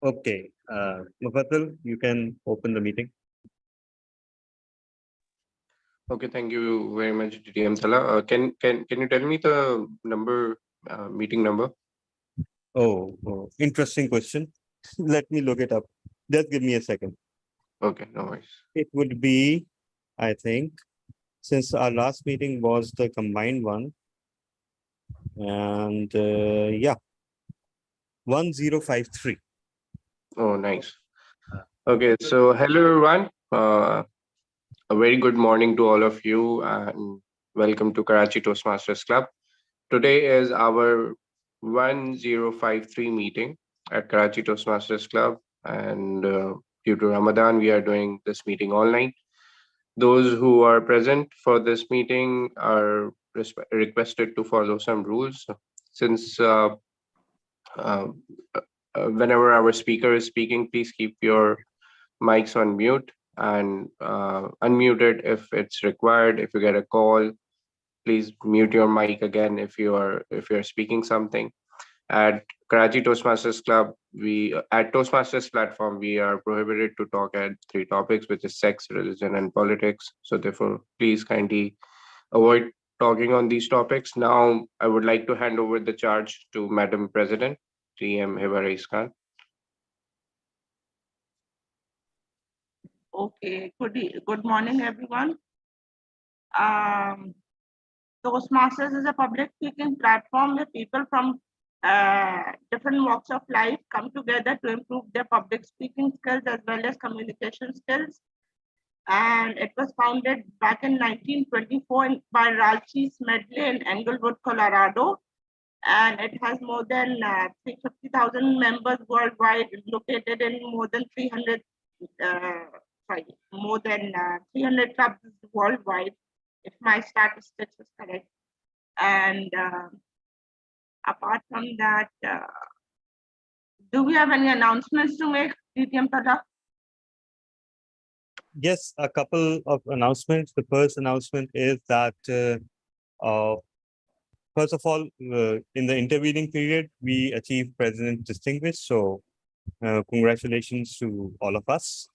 Okay, Mufaddal, you can open the meeting. Okay, thank you very much, DTM Tala. Can you tell me the number, meeting number? Oh, interesting question. Let me look it up. Just give me a second. Okay, no worries. It would be, I think, since our last meeting was the combined one, and yeah, 1053. Oh, nice. Okay, so hello everyone. A very good morning to all of you, and welcome to Karachi Toastmasters Club. Today is our 1053 meeting at Karachi Toastmasters Club, and due to Ramadan, we are doing this meeting online. Those who are present for this meeting are requested to follow some rules. Since uh, whenever our speaker is speaking, please keep your mics on mute and unmute it if it's required. If you get a call, please mute your mic again if you're speaking something. At Karachi Toastmasters Club, at Toastmasters platform, we are prohibited to talk at three topics, which is sex, religion, and politics. So therefore, please kindly avoid talking on these topics. Now, I would like to hand over the charge to Madam President, TM Hiba Khan. Okay, good morning, everyone. Toastmasters is a public speaking platform where people from different walks of life come together to improve their public speaking skills as well as communication skills. And it was founded back in 1924 by Ralphie Smedley in Englewood, Colorado. And it has more than 350,000 members worldwide, located in more than 300 clubs worldwide, if my statistics is correct. And apart from that, do we have any announcements to make, DTM Tada? Yes, a couple of announcements. The first announcement is that, first of all, in the intervening period, we achieved President Distinguished. So congratulations to all of us.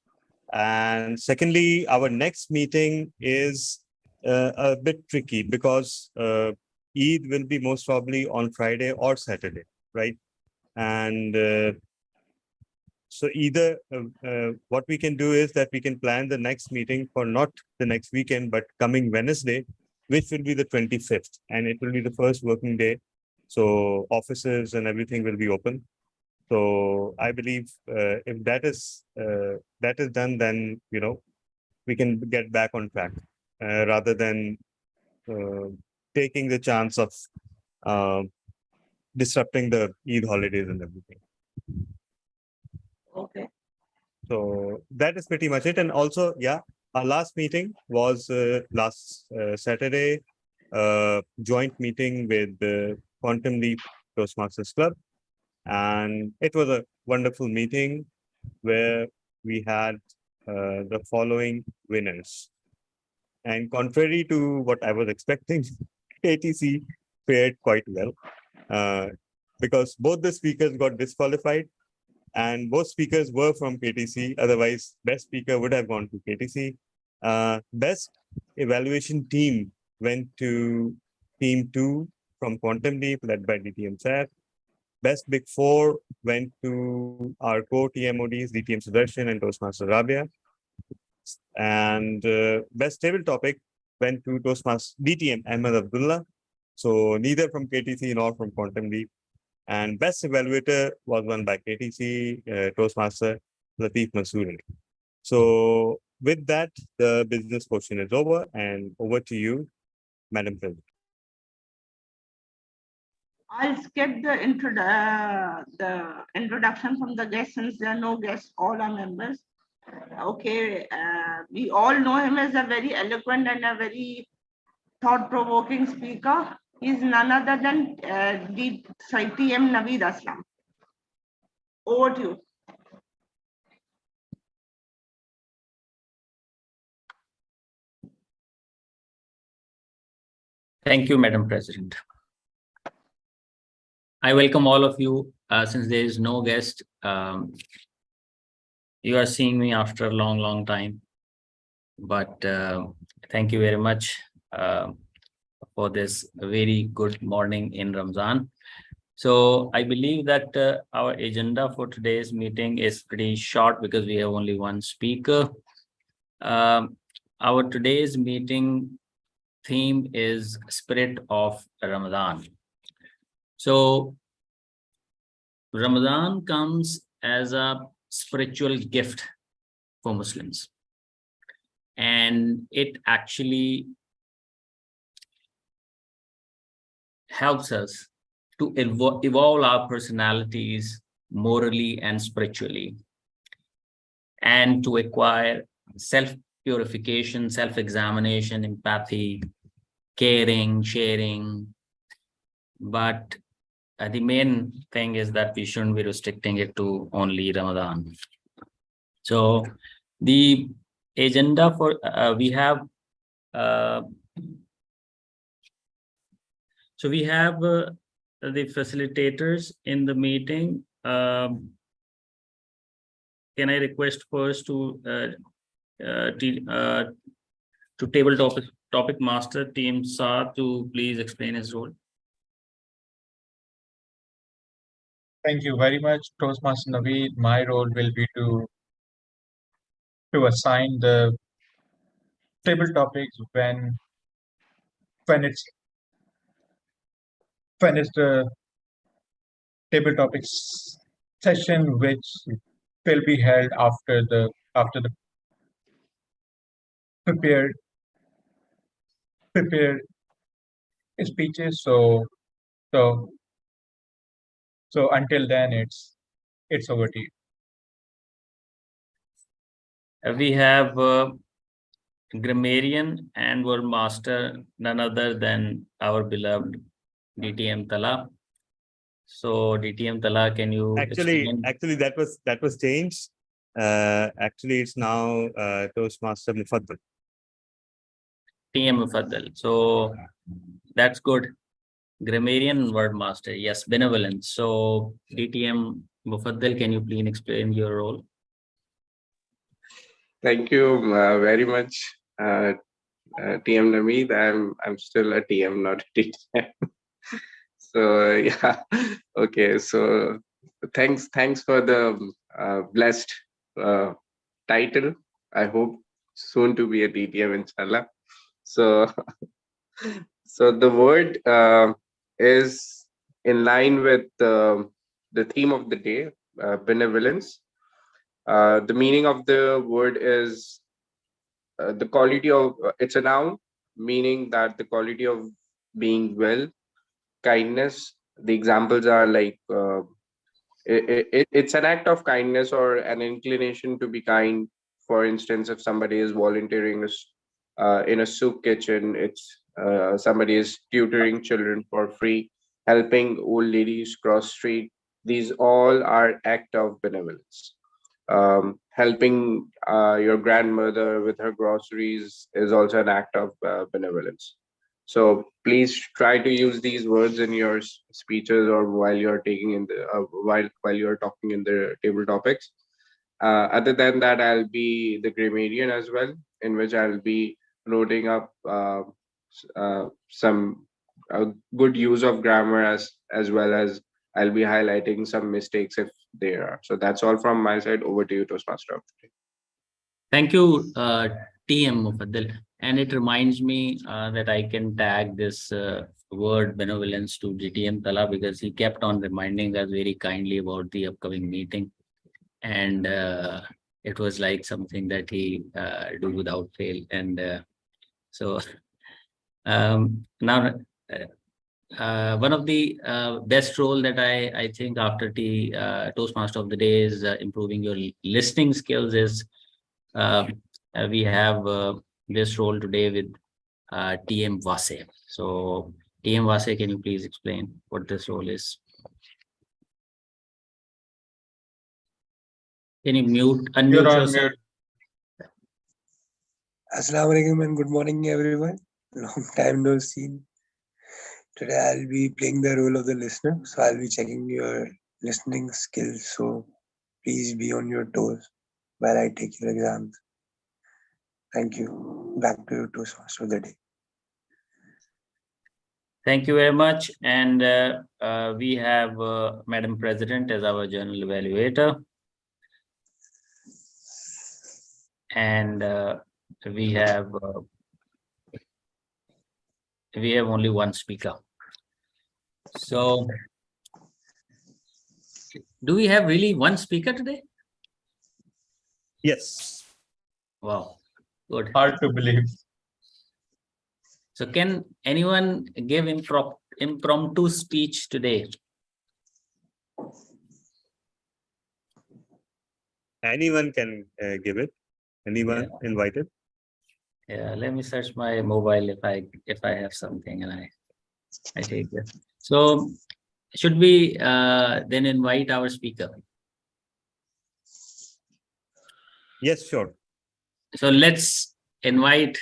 And secondly, our next meeting is a bit tricky because Eid will be most probably on Friday or Saturday, right? And so either what we can do is that we can plan the next meeting for not the next weekend, but coming Wednesday, which will be the 25th, and it will be the first working day. So offices and everything will be open. So I believe if that is done, then we can get back on track rather than taking the chance of disrupting the Eid holidays and everything. Okay. So that is pretty much it. And also, yeah, our last meeting was last Saturday, joint meeting with the Quantum Leap Toastmasters Club. And it was a wonderful meeting where we had the following winners. And contrary to what I was expecting, KTC fared quite well because both the speakers got disqualified and both speakers were from KTC. Otherwise, best speaker would have gone to KTC. Best evaluation team went to Team 2 from Quantum Leap, led by DTM Sir. Best Big Four went to our core TMODs, DTM Sudarshan and Toastmaster Rabia. And best table topic went to Toastmaster DTM Ahmed Abdullah. So neither from KTC nor from Quantum Leap. And best evaluator was won by KTC Toastmaster Latif Mansoori. So with that, the business portion is over, and over to you, Madam President. I'll skip the introduction from the guests since there are no guests, all are members. Okay, we all know him as a very eloquent and a very thought-provoking speaker. He's none other than TM Naveed Aslam. Over to you. Thank you, Madam President. I welcome all of you since there is no guest, you are seeing me after a long time. But thank you very much for this very good morning in Ramzan. So I believe that our agenda for today's meeting is pretty short because we have only one speaker. Our today's meeting theme is Spirit of Ramadan. So Ramadan comes as a spiritual gift for Muslims, and it actually helps us to evolve our personalities morally and spiritually, and to acquire self-purification, self-examination, empathy, caring, sharing. But the main thing is that we shouldn't be restricting it to only Ramadan. So the agenda for we have the facilitators in the meeting. Can I request first to table topic master Team Sa to please explain his role? Thank you very much, Toastmaster Naveed. My role will be to assign the table topics when it's the table topics session, which will be held after the prepared speeches. So until then, it's over to you. We have grammarian and word master, none other than our beloved DTM Tala. So DTM Tala, can you explain? Actually that was changed. Actually, it's now Toastmaster Mufaddal. TM Mufaddal. So that's good. Grammarian word master, yes, benevolence. So DTM Mufaddal, can you please explain your role? Thank you very much, TM Naveed. I'm still a TM, not a TTM. So yeah, okay. So thanks for the blessed title. I hope soon to be a TTM, inshallah. So the word is in line with the theme of the day, benevolence. The meaning of the word is the quality of, it's a noun, meaning that the quality of being well, kindness. The examples are like, it's an act of kindness or an inclination to be kind. For instance, if somebody is volunteering in a soup kitchen, it's somebody is tutoring children for free, helping old ladies cross street. These all are act of benevolence. Helping your grandmother with her groceries is also an act of benevolence. So please try to use these words in your speeches or while you're taking in the while you're talking in the table topics. Other than that, I'll be the grammarian as well, in which I'll be noting up some good use of grammar as well as I'll be highlighting some mistakes if there are. So that's all from my side. Over to you, Toastmaster. Thank you, TM Mufaddal. And it reminds me that I can tag this word benevolence to DTM Tala, because he kept on reminding us very kindly about the upcoming meeting. And it was like something that he do without fail. And so now one of the best role that I think after Toastmaster of the day is improving your listening skills is we have this role today with TM Vase. So TM Vase, can you please explain what this role is? Can you unmute yourself? Assalamu alaikum and good morning, everyone. Long time no seen. Today I'll be playing the role of the listener. So I'll be checking your listening skills. So please be on your toes while I take your exams. Thank you. Back to you, Toastmaster of the day. Thank you very much. And we have Madam President as our general evaluator. And we have only one speaker. So do we have really one speaker today? Yes. Wow, good. Hard to believe. So can anyone give impromptu speech today? Anyone can give it. Anyone invited? Yeah, let me search my mobile if I have something and I take it. So should we then invite our speaker? Yes, sure. So let's invite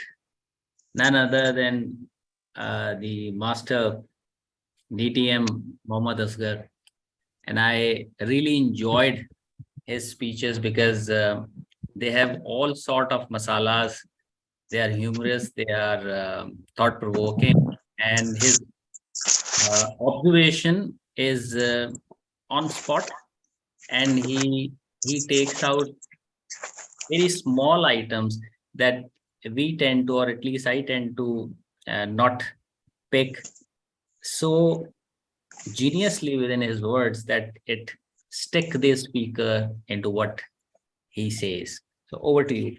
none other than the master DTM Mohammad Asghar. And I really enjoyed his speeches because they have all sort of masalas. They are humorous, they are thought-provoking, and his observation is on spot, and he takes out very small items that we tend to, or at least I tend to not pick so geniusly within his words that it stick the speaker into what he says. So over to you,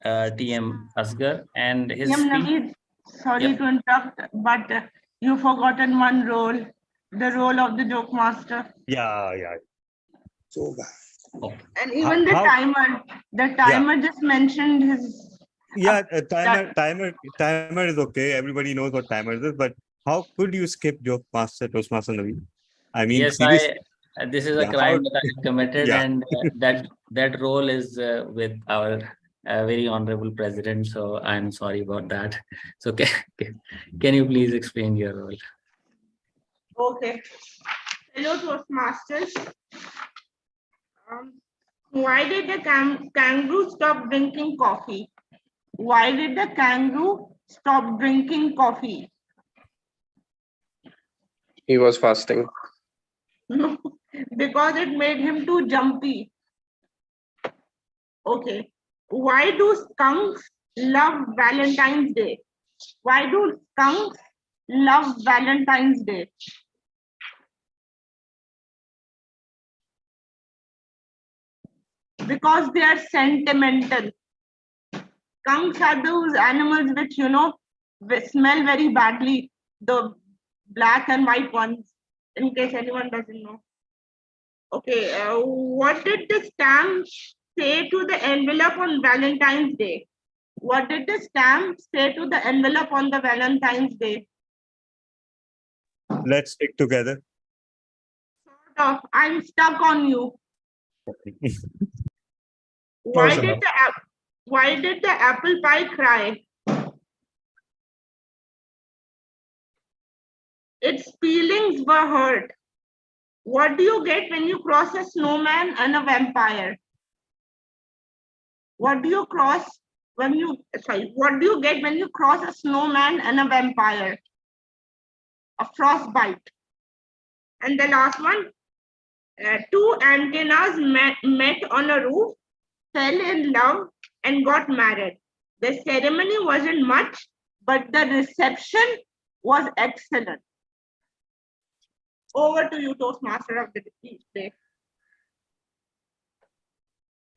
TM Asghar, and his TM speech. Naveed, sorry Yep. to interrupt, but you've forgotten one role, the role of the joke master. Yeah. So bad. Oh, And even the timer just mentioned his. Yeah, timer is okay. Everybody knows what timer is, but how could you skip joke master, Toastmaster Naveed? I mean, yes, seriously. this is a Yeah, crime that I have committed, Yeah. and that role is with our very honorable president. So I'm sorry about that. So can you please explain your role? Okay. Hello, Toastmasters. Why did the kangaroo stop drinking coffee? Why did the kangaroo stop drinking coffee? He was fasting. No, because it made him too jumpy. Okay. Why do skunks love Valentine's Day? Why do skunks love Valentine's Day? Because they are sentimental. Skunks are those animals which, smell very badly, the black and white ones, in case anyone doesn't know. Okay, what did the stamp say to the envelope on Valentine's Day? What did the stamp say to the envelope on the Valentine's Day? Let's stick together. Sort of, I'm stuck on you. Why did the apple pie cry? Its feelings were hurt. What do you get when you cross a snowman and a vampire? What do you get when you cross a snowman and a vampire? A frostbite. And the last one, two antennas met on a roof, fell in love, and got married. The ceremony wasn't much, but the reception was excellent. Over to you, Toastmaster of the day.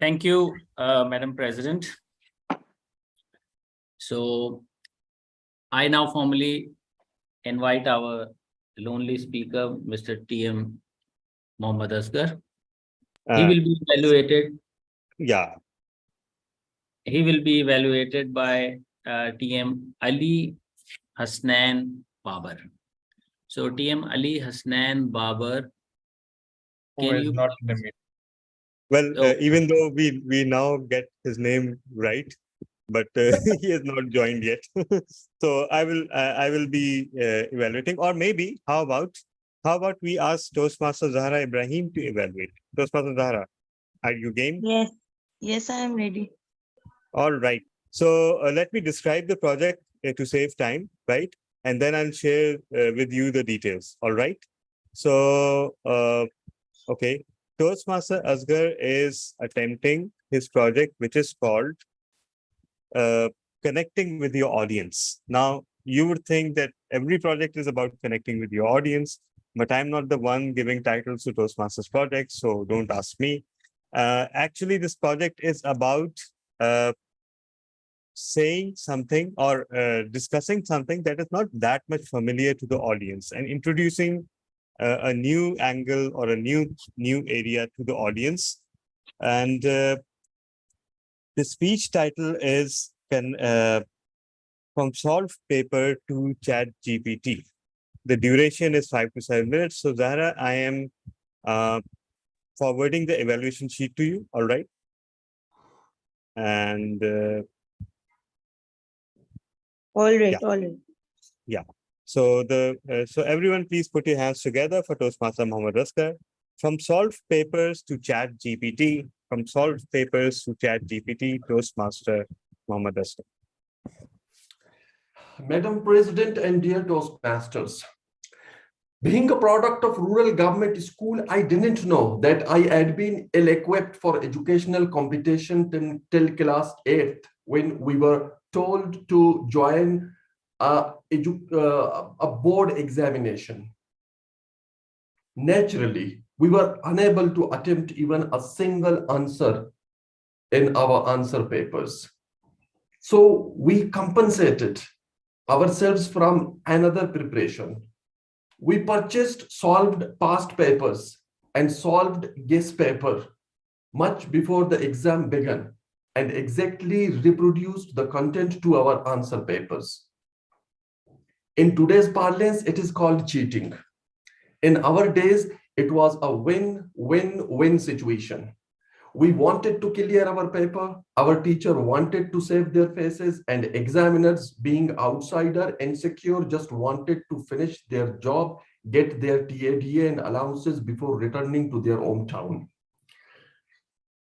Thank you, Madam President. So I now formally invite our lonely speaker, Mr. TM Mohammad Asghar. He will be evaluated. Yeah. He will be evaluated by TM Ali Hasnan Babar. So TM Ali Hasnan Babar, Who can is you not in the meeting? Well, even though we now get his name right, but he has not joined yet. So I will be evaluating, or maybe how about how about we ask Toastmaster Zahra Ibrahim to evaluate? Toastmaster Zahra, are you game? Yes, yes, I am ready. All right. So let me describe the project to save time, right? And then I'll share with you the details. All right. So, okay. Toastmaster Asghar is attempting his project, which is called connecting with your audience. Now, you would think that every project is about connecting with your audience, but I'm not the one giving titles to Toastmasters projects, so don't ask me. Actually, this project is about saying something or discussing something that is not that much familiar to the audience and introducing a new angle or a new area to the audience. And the speech title is from solved paper to chat GPT. The duration is 5 to 7 minutes. So Zahra, I am forwarding the evaluation sheet to you. All right. And All right, yeah. all right. Yeah. So so everyone, please put your hands together for Toastmaster Mohammed Asghar. From solved papers to chat GPT, from solved papers to chat GPT, Toastmaster Mohammed Asghar. Madam President and dear Toastmasters, being a product of rural government school, I didn't know that I had been ill-equipped for educational competition till class 8th when we were told to join a board examination. Naturally, we were unable to attempt even a single answer in our answer papers. So we compensated ourselves from another preparation. We purchased solved past papers and solved guess paper much before the exam began and exactly reproduced the content to our answer papers. In today's parlance, it is called cheating. In our days, it was a win-win-win situation. We wanted to clear our paper, our teacher wanted to save their faces, and examiners, being outsider, insecure, just wanted to finish their job, get their TADA and allowances before returning to their hometown.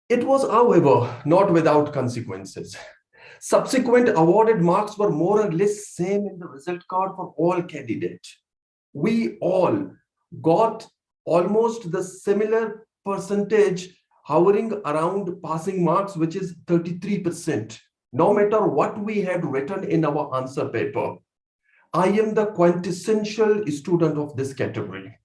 It was, however, not without consequences. Subsequent awarded marks were more or less same in the result card for all candidates. We all got almost the similar percentage hovering around passing marks, which is 33%, no matter what we had written in our answer paper. I am the quintessential student of this category.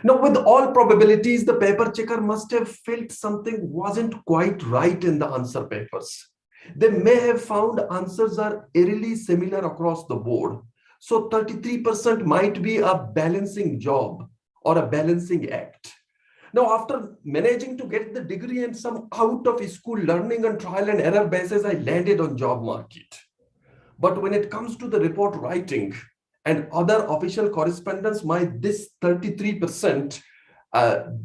Now, with all probabilities, the paper checker must have felt something wasn't quite right in the answer papers. They may have found answers are eerily similar across the board. So 33% might be a balancing job or a balancing act. Now, after managing to get the degree and some out of school learning and trial and error basis, I landed on job market. But when it comes to the report writing and other official correspondence, this 33%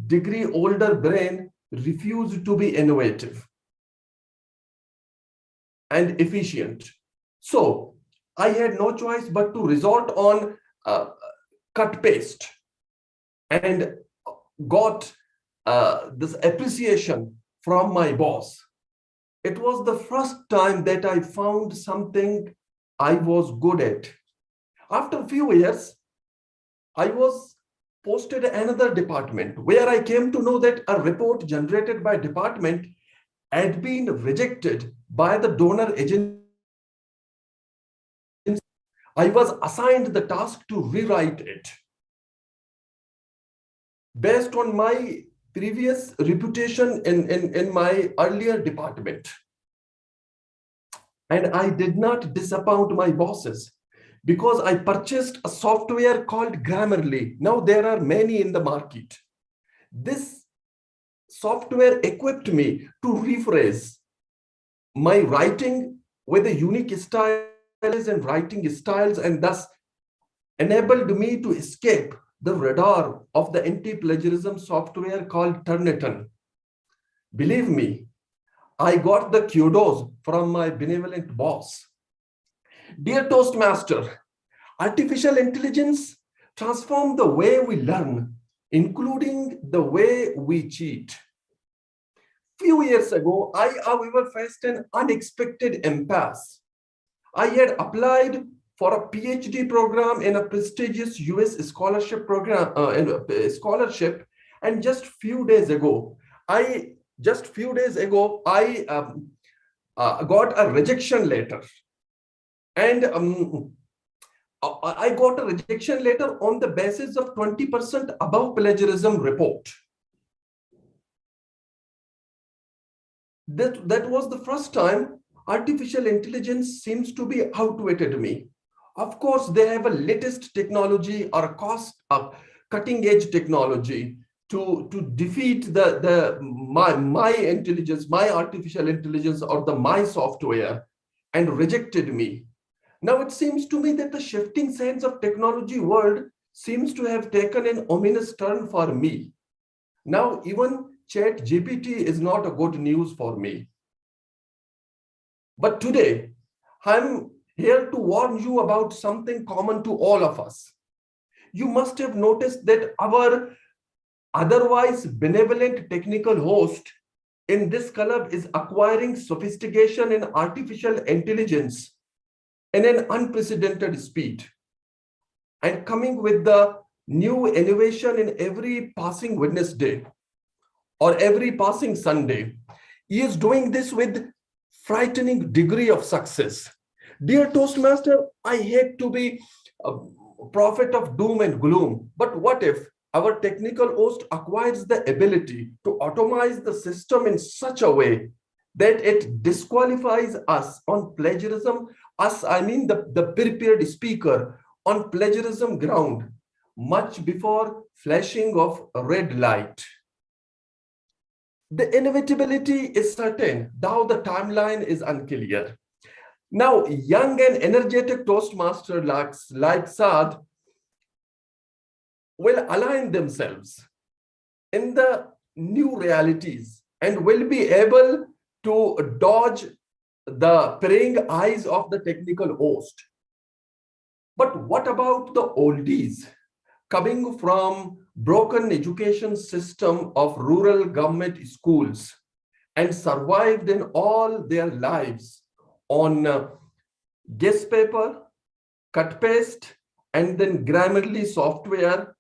degree older brain refused to be innovative and efficient. So I had no choice but to resort on cut paste and got this appreciation from my boss. It was the first time that I found something I was good at. After a few years, I was posted another department where I came to know that a report generated by department had been rejected by the donor agency. I was assigned the task to rewrite it. Based on my previous reputation in my earlier department. And I did not disappoint my bosses because I purchased a software called Grammarly. Now there are many in the market. This software equipped me to rephrase my writing with a unique styles and writing styles, and thus enabled me to escape the radar of the anti-plagiarism software called Turnitin. Believe me, I got the kudos from my benevolent boss. Dear Toastmaster, artificial intelligence transform the way we learn, including the way we cheat. Few years ago, I, however, faced an unexpected impasse. I had applied for a PhD program in a prestigious US scholarship program, and just few days ago, I got a rejection letter, and I got a rejection letter on the basis of 20% above plagiarism report. That was the first time artificial intelligence seems to be outwitted me. Of course, they have a latest technology or a cutting edge technology to defeat my intelligence, my artificial intelligence, or my software, and rejected me. Now it seems to me that the shifting sands of technology world seems to have taken an ominous turn for me. Now even ChatGPT is not a good news for me. But today, I'm here to warn you about something common to all of us. You must have noticed that our otherwise benevolent technical host in this club is acquiring sophistication in artificial intelligence in an unprecedented speed, and coming with the new innovation in every passing Wednesday or every passing Sunday. He is doing this with frightening degree of success. Dear Toastmaster, I hate to be a prophet of doom and gloom, but what if our technical host acquires the ability to automate the system in such a way that it disqualifies us on plagiarism, I mean the prepared speaker, on plagiarism ground, much before flashing of a red light? The inevitability is certain, though the timeline is unclear. Now, young and energetic Toastmaster like Saad will align themselves in the new realities and will be able to dodge the prying eyes of the technical host. But what about the oldies coming from broken education system of rural government schools and survived in all their lives on guess paper, cut paste, and then Grammarly software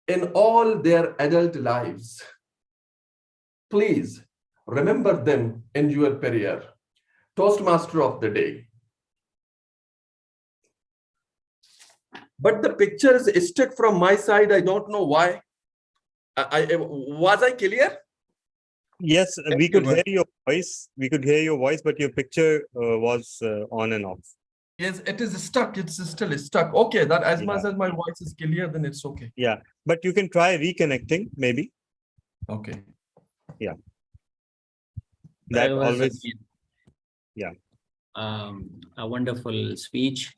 in all their adult lives? Please remember them in your prayer. Toastmaster of the day. But the picture is stuck from my side. I don't know why. Was I clear? Yes, we could hear your voice. We could hear your voice, but your picture was on and off. Yes, it is stuck. It's still stuck. Okay, that as much as my voice is clear, then it's okay. Yeah, but you can try reconnecting, maybe. Okay. Yeah. That always. Yeah. A wonderful speech.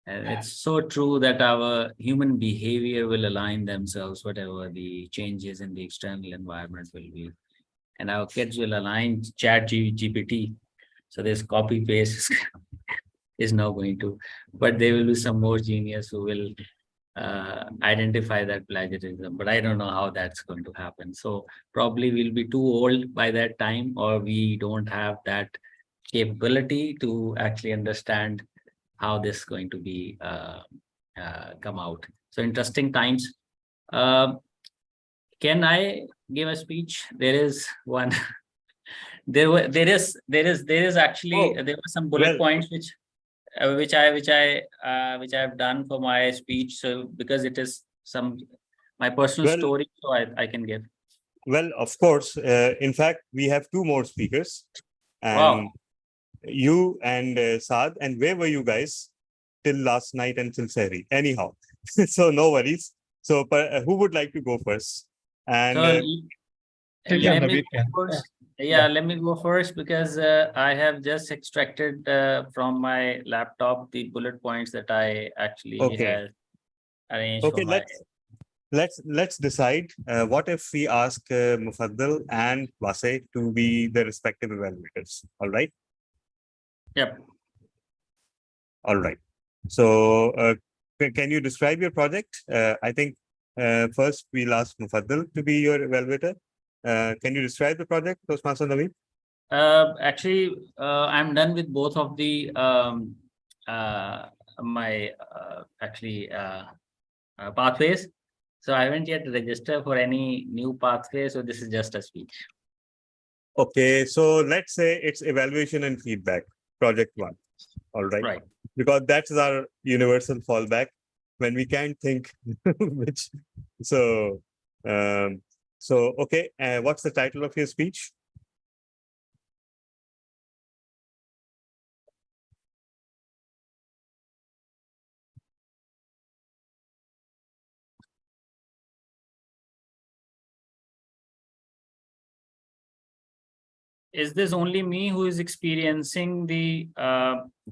And it's so true that our human behavior will align themselves, whatever the changes in the external environment will be. And our kids will align ChatGPT. So this copy paste is not going to, but there will be some more genius who will identify that plagiarism. But I don't know how that's going to happen. So probably we'll be too old by that time, or we don't have that capability to actually understand how this is going to be come out. So interesting times. Can I give a speech? There is one. there is actually there were some bullet points which I've done for my speech. So because it is my personal story, so I can give. Well, of course. In fact, we have two more speakers, and you and Saad. And where were you guys till last night and till Sehri? Anyhow, so no worries. So, who would like to go first? And let me go first. Let me go first because I have just extracted from my laptop the bullet points that I actually had arranged. Okay, let's decide. What if we ask Mufaddal and Wase to be the respective evaluators? All right. Yep. All right. So can you describe your project? I think first we'll ask Mufaddal to be your evaluator. Can you describe the project, Toastmaster Naveen? Actually, I'm done with both of the pathways. So I haven't yet registered for any new pathway. So this is just a speech. Okay, so let's say it's evaluation and feedback, project 1. All right. Right. Because that's our universal fallback when we can't think which. So, okay. What's the title of your speech? Is this only me who is experiencing the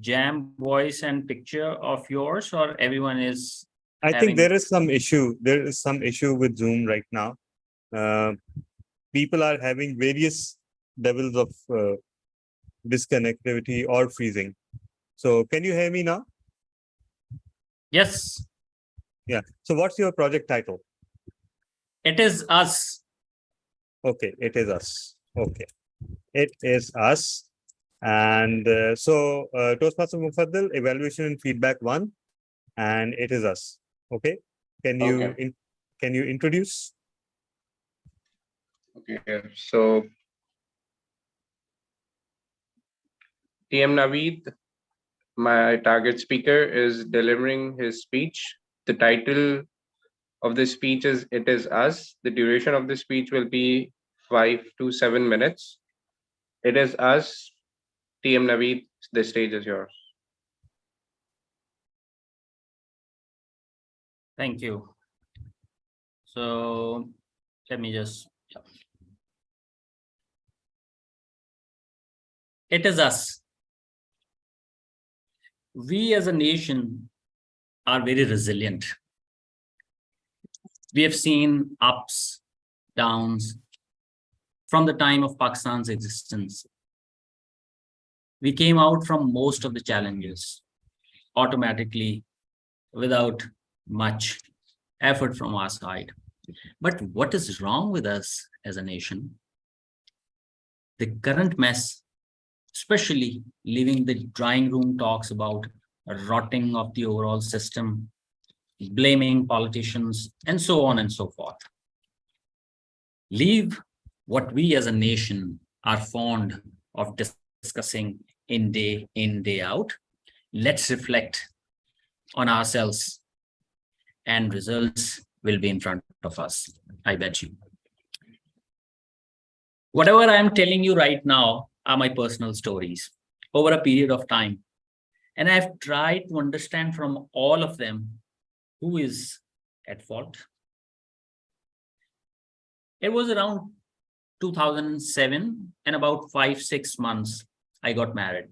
jam voice and picture of yours, or everyone is? I think there is some issue. There is some issue with Zoom right now. People are having various levels of disconnectivity or freezing. So can you hear me now? Yes. Yeah. So what's your project title? It is us. Okay, it is us. Okay, it is us. And Toastmaster Mufaddal, evaluation and feedback 1, and it is us. Okay, can you introduce? Okay, so TM Naveed, my target speaker, is delivering his speech. The title of the speech is It Is Us. The duration of the speech will be 5 to 7 minutes. It is us. TM Naveed, the stage is yours. Thank you. So let me just. It is us. We as a nation are very resilient. We have seen ups, downs from the time of Pakistan's existence. We came out from most of the challenges automatically without much effort from our side. But what is wrong with us as a nation? The current mess, especially leaving the drawing room talks about rotting of the overall system, blaming politicians, and so on and so forth. Leave what we as a nation are fond of discussing in, day out. Let's reflect on ourselves, and results will be in front of us, I bet you. Whatever I am telling you right now are my personal stories over a period of time. And I've tried to understand from all of them who is at fault. It was around 2007, and about 5-6 months, I got married.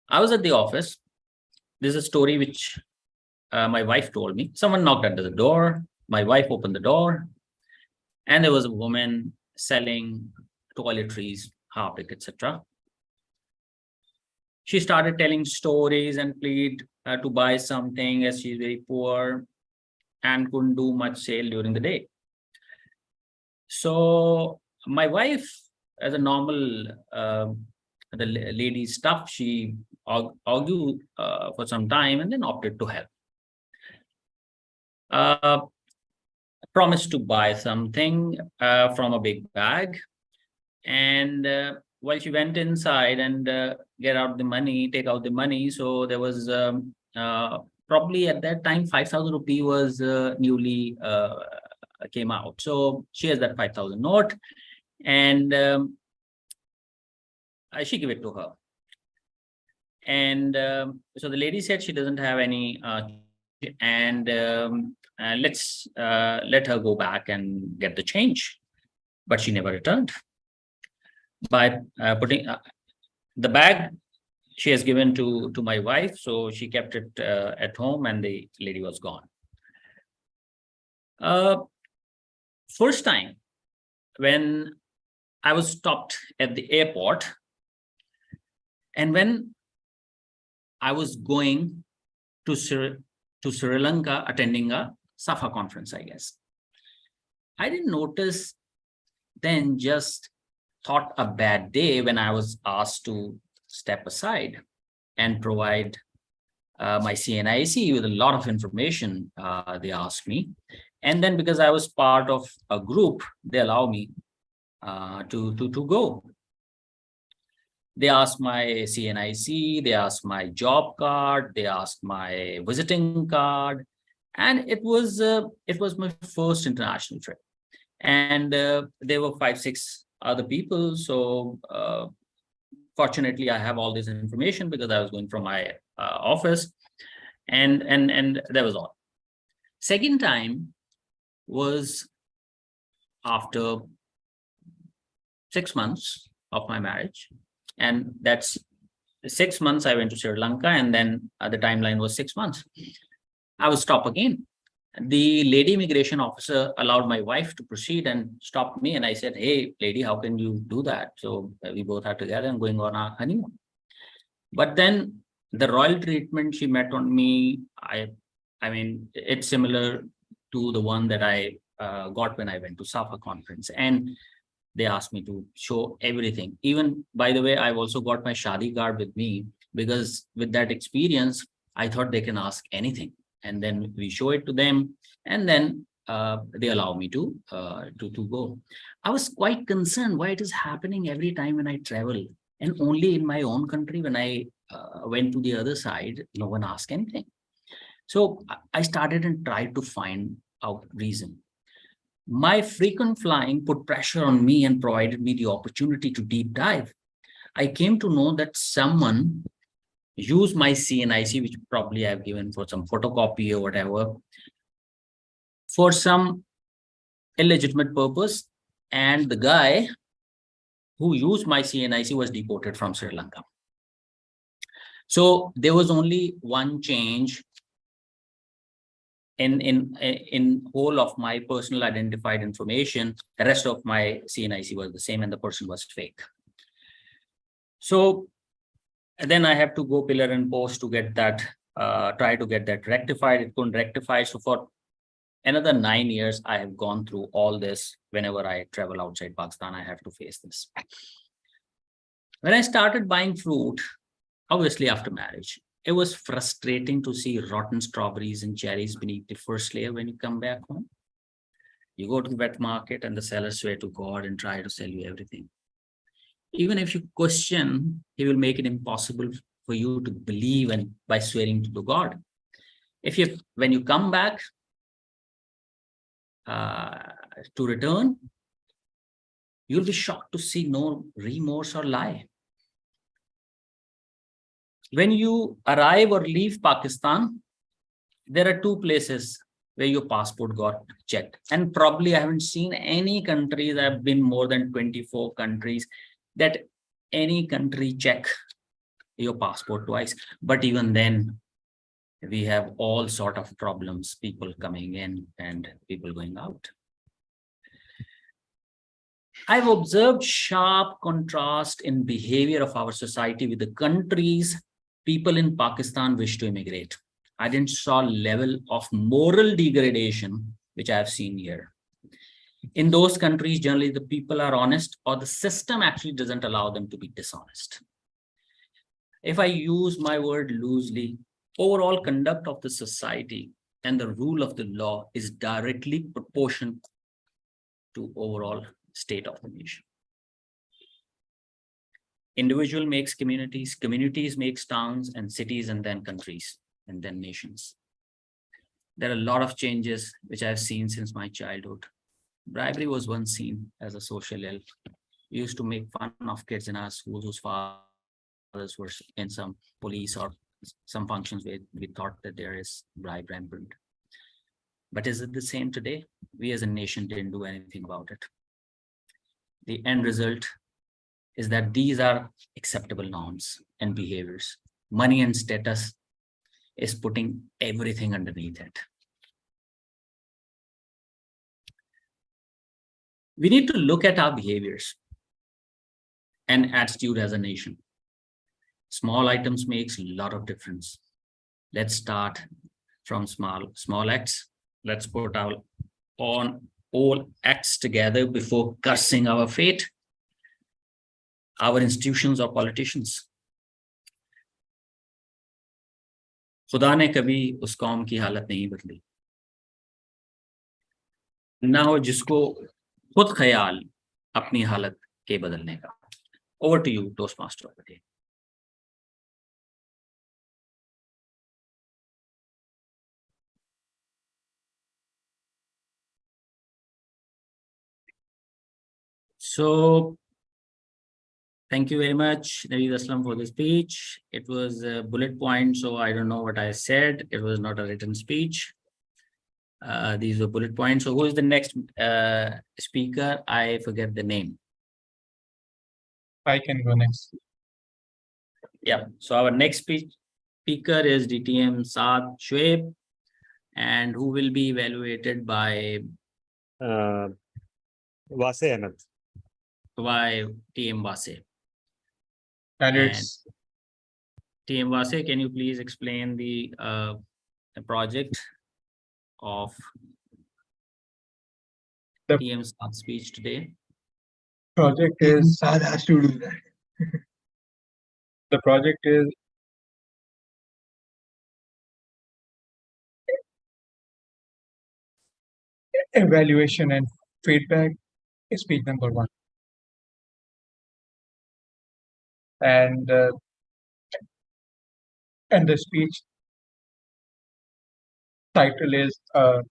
I was at the office. This is a story which my wife told me. Someone knocked at the door. My wife opened the door, and there was a woman selling toiletries, Harpic, etc. She started telling stories and plead to buy something as she's very poor and couldn't do much sale during the day. So my wife, as a normal the lady stuff, she argued for some time and then opted to help. Promised to buy something from a big bag, and while she went inside and take out the money, so there was probably at that time 5,000 rupee was newly came out. So she has that 5,000 note, and she gave it to her. And so the lady said she doesn't have any, and let's let her go back and get the change. But she never returned. By putting the bag, she has given to my wife, so she kept it at home, and the lady was gone. First time when I was stopped at the airport, and when I was going to Sri Lanka attending a SAFA conference, I guess. I didn't notice then, just thought a bad day when I was asked to step aside and provide my CNIC with a lot of information they asked me. And then because I was part of a group, they allow me to go. They asked my CNIC, they asked my job card, they asked my visiting card, and it was my first international trip. And there were 5-6 other people. So fortunately, I have all this information because I was going from my office, and that was all. Second time was after 6 months of my marriage, and that's 6 months I went to Sri Lanka, and then the timeline was 6 months. I was stopped again. The lady immigration officer allowed my wife to proceed and stopped me. And I said, hey, lady, how can you do that? So we both are together and going on our honeymoon. But then the royal treatment she met on me, I mean, it's similar to the one that I got when I went to SAFA conference. And they asked me to show everything. Even, by the way, I've also got my Shadi card with me, because with that experience, I thought they can ask anything. And then we show it to them, and then they allow me to go. I was quite concerned why it is happening every time when I travel, and only in my own country when I went to the other side, no one asked anything. So I started and tried to find out reason. My frequent flying put pressure on me and provided me the opportunity to deep dive. I came to know that someone use my CNIC, which probably I've given for some photocopy or whatever, for some illegitimate purpose. And the guy who used my CNIC was deported from Sri Lanka. So there was only one change in whole of my personal identified information. The rest of my CNIC was the same, and the person was fake. So and then I have to go pillar and post to get that, try to get that rectified. It couldn't rectify. So for another 9 years, I have gone through all this. Whenever I travel outside Pakistan, I have to face this. When I started buying fruit, obviously after marriage, it was frustrating to see rotten strawberries and cherries beneath the first layer when you come back home. You go to the wet market and the seller swear to God and try to sell you everything. Even if you question, he will make it impossible for you to believe, and by swearing to the God. When you come back to return, you'll be shocked to see no remorse or lie. When you arrive or leave Pakistan, there are 2 places where your passport got checked. And probably I haven't seen any countries, I've been more than 24 countries, that any country check your passport twice. But even then, we have all sort of problems, people coming in and people going out. I've observed sharp contrast in behavior of our society with the countries people in Pakistan wish to immigrate. I didn't saw level of moral degradation, which I have seen here. In those countries, generally the people are honest, or the system actually doesn't allow them to be dishonest. If I use my word loosely, overall conduct of the society and the rule of the law is directly proportional to overall state of the nation. Individual makes communities, communities makes towns and cities, and then countries, and then nations. There are a lot of changes which I've seen since my childhood. Bribery was once seen as a social ill. We used to make fun of kids in our schools whose fathers were in some police or some functions where we thought that there is bribe rampant. But is it the same today? We as a nation didn't do anything about it. The end result is that these are acceptable norms and behaviors. Money and status is putting everything underneath it. We need to look at our behaviors and attitude as a nation. Small items makes a lot of difference. Let's start from small acts. Let's put on all acts together before cursing our fate, our institutions or politicians. खुदा ने कभी उस कौम की हालत नहीं बदली, ना हो जिसको खुद ख्याल अपनी हालत के बदलने का. Over to you, Toastmaster of the day. So, thank you very much, Naveed Aslam, for the speech. It was a bullet point, so I don't know what I said. It was not a written speech. These were bullet points. So, who is the next speaker? I forget the name. I can go next. Yeah. So, our next speaker is DTM Saad Shoaib, and who will be evaluated by Wase Ahmed. TM Wase. And And it's TM Wase, can you please explain the project of The- TM Saad's speech today? project is Saad has to do that. the project is evaluation and feedback is speech number 1. And the speech title is a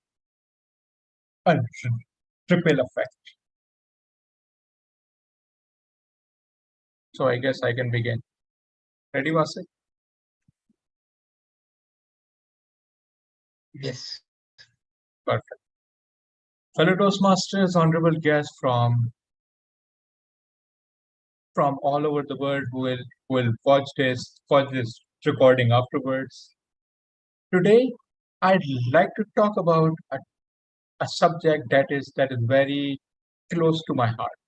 triple effect. So I guess I can begin. Ready, Vasi? Yes. Perfect. Fellow Toastmasters, honorable guests from all over the world who will watch this recording afterwards. Today, I'd like to talk about a subject that is very close to my heart.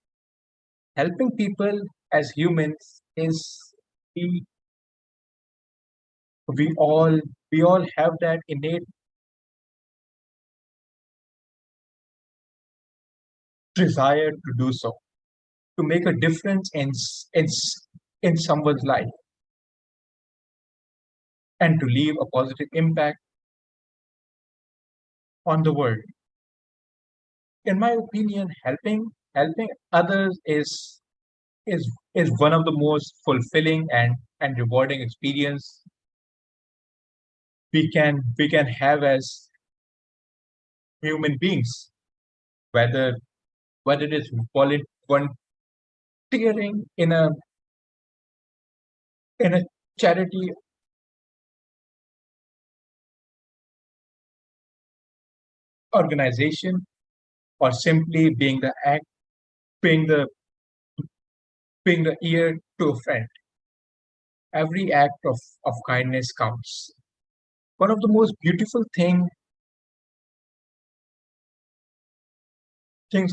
Helping people as humans is we all have that innate desire to do so, to make a difference in someone's life and to leave a positive impact on the world. In my opinion, helping others is one of the most fulfilling and rewarding experience we can have as human beings, whether it is volunteering in a charity organization, or simply being the ear to a friend. Every act of kindness counts. One of the most beautiful things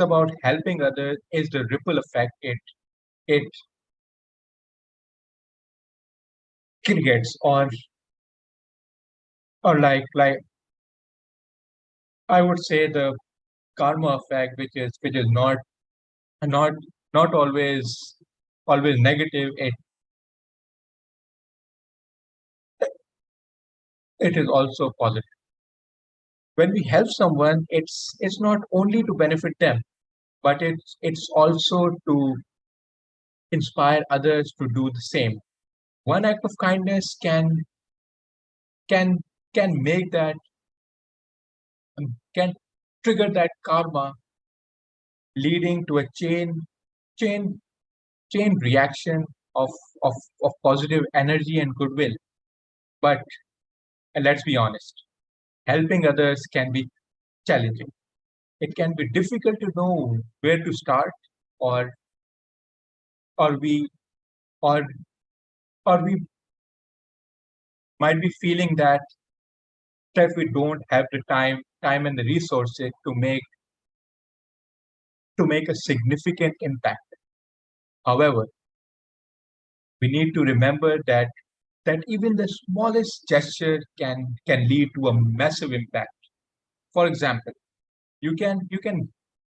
about helping others is the ripple effect it creates, or like I would say the karma effect, which is not not always negative. It is also positive. When we help someone, it's not only to benefit them, but it's also to inspire others to do the same. One act of kindness can make that can trigger that karma, leading to a chain reaction of positive energy and goodwill. But let's be honest, helping others can be challenging. It can be difficult to know where to start, or we or we might be feeling that we don't have the time and the resources to make a significant impact. However, we need to remember that that even the smallest gesture can lead to a massive impact. For example, you can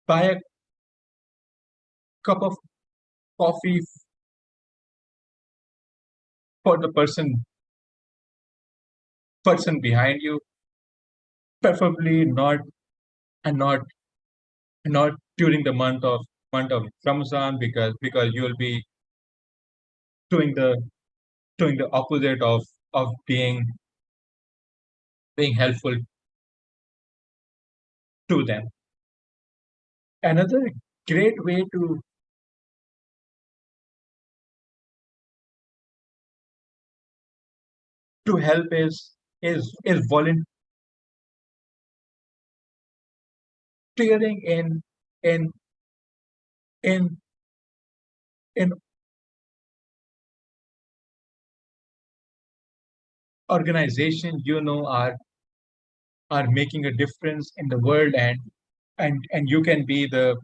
buy a cup of coffee for the person behind you, preferably not during the month of Ramazan, because you'll be doing the opposite of being helpful to them. Another great way to help is volunteering in in in organizations are making a difference in the world, and you can um, be the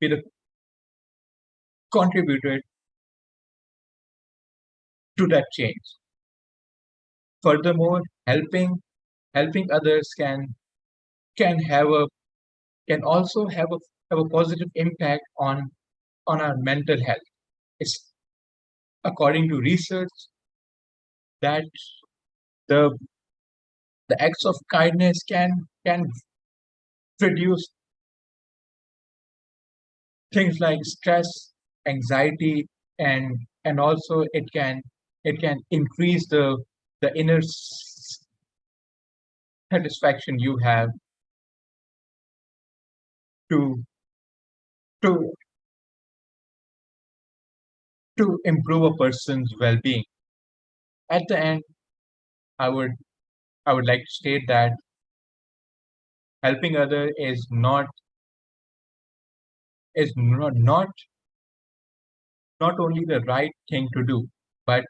be the contributor to that change. Furthermore, helping others can have a can also have a positive impact on our mental health. It's according to research that the the acts of kindness can reduce things like stress, anxiety, and also it can increase the inner satisfaction you have to to to improve a person's well-being. At the end, I would I would like to state that helping other is not only the right thing to do, but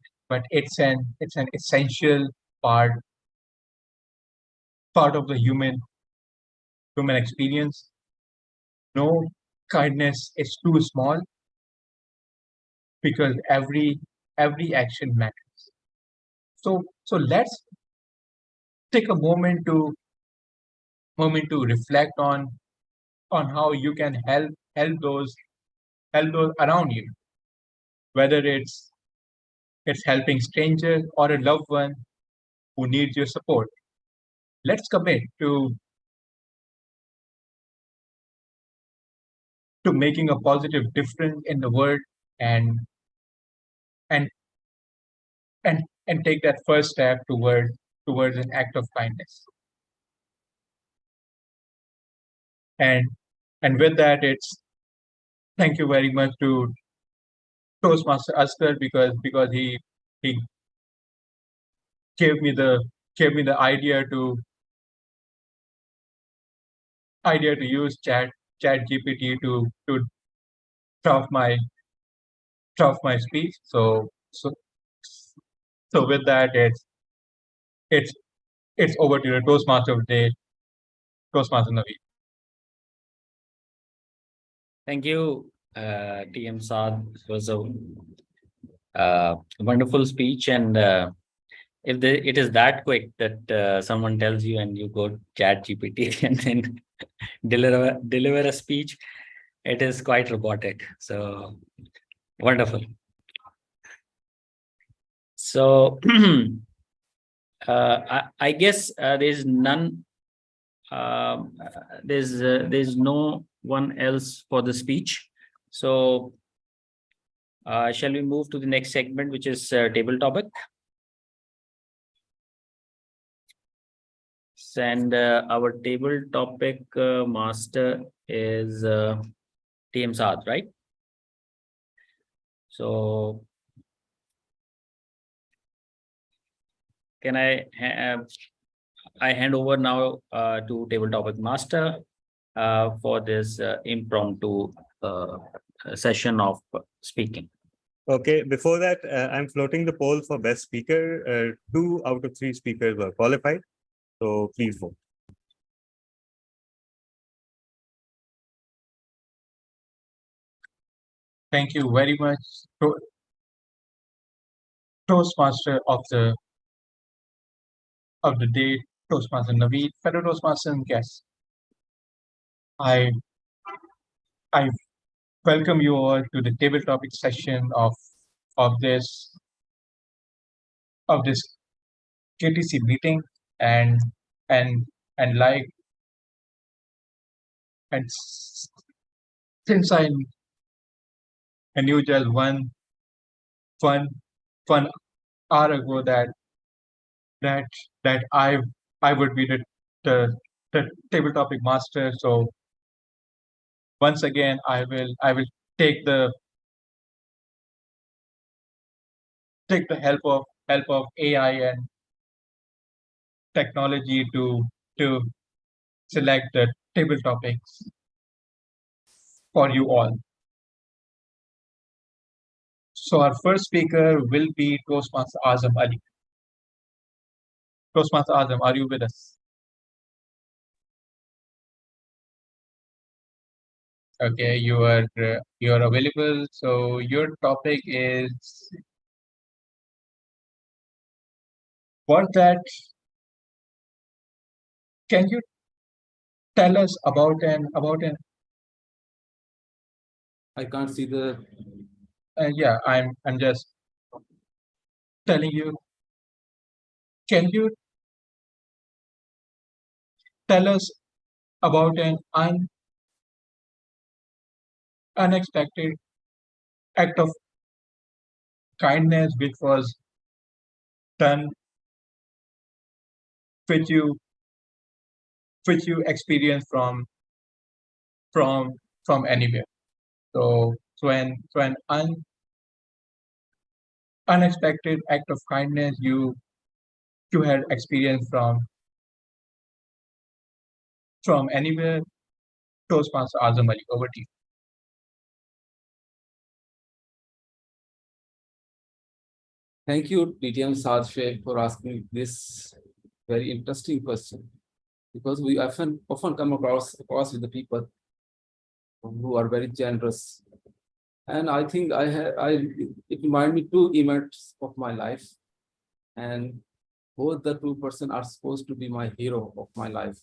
it's an essential part of the human experience. No kindness is too small, because every action matters. So let's take a moment to reflect on how you can help those around you, whether it's helping strangers or a loved one who needs your support. Let's commit to making a positive difference in the world, and and and take that first step towards an act of kindness. And with that, it's thank you very much to Toastmaster Askar, because he gave me the idea to use chat GPT to draft my speech. So with that, it's it's over to the Toastmaster of the day, Toastmaster Naveed. Thank you, TM Saad. It was a wonderful speech, and if it is that quick that someone tells you and you go chat GPT and then deliver a speech, it is quite robotic. So wonderful. So I guess there's none. There's no one else for the speech. So shall we move to the next segment, which is table topic? And our table topic master is TM Saad, right? So can I hand over now to table topic master for this impromptu session of speaking. Okay, before that, I'm floating the poll for best speaker. 2 out of 3 speakers were qualified. So please vote. Thank you very much, Toastmaster of the day, Toastmaster Naveed, fellow Toastmaster and guests. I I welcome you all to the table topic session of this of this KTC meeting, and and and like and since I knew just one one hour ago that that I would be the the table topic master. So once again, I will take the help of AI and technology to select the table topics for you all. So our first speaker will be Toastmaster Azam Ali. Toastmaster Azam, are you with us? Okay, you are available. So your topic is what that can you tell us about an I can't see the. yeah, I'm just telling you. Can you tell us about an unexpected act of kindness which was done, which you experienced from from anywhere? So an unexpected act of kindness you had experienced from anywhere. Toastmaster Azam Ali, over to you. Thank you, DTM Sadsheh, for asking this very interesting question, because we often come across with the people who are very generous, and I think it reminded me two events of my life, and both the two person are supposed to be my hero of my life,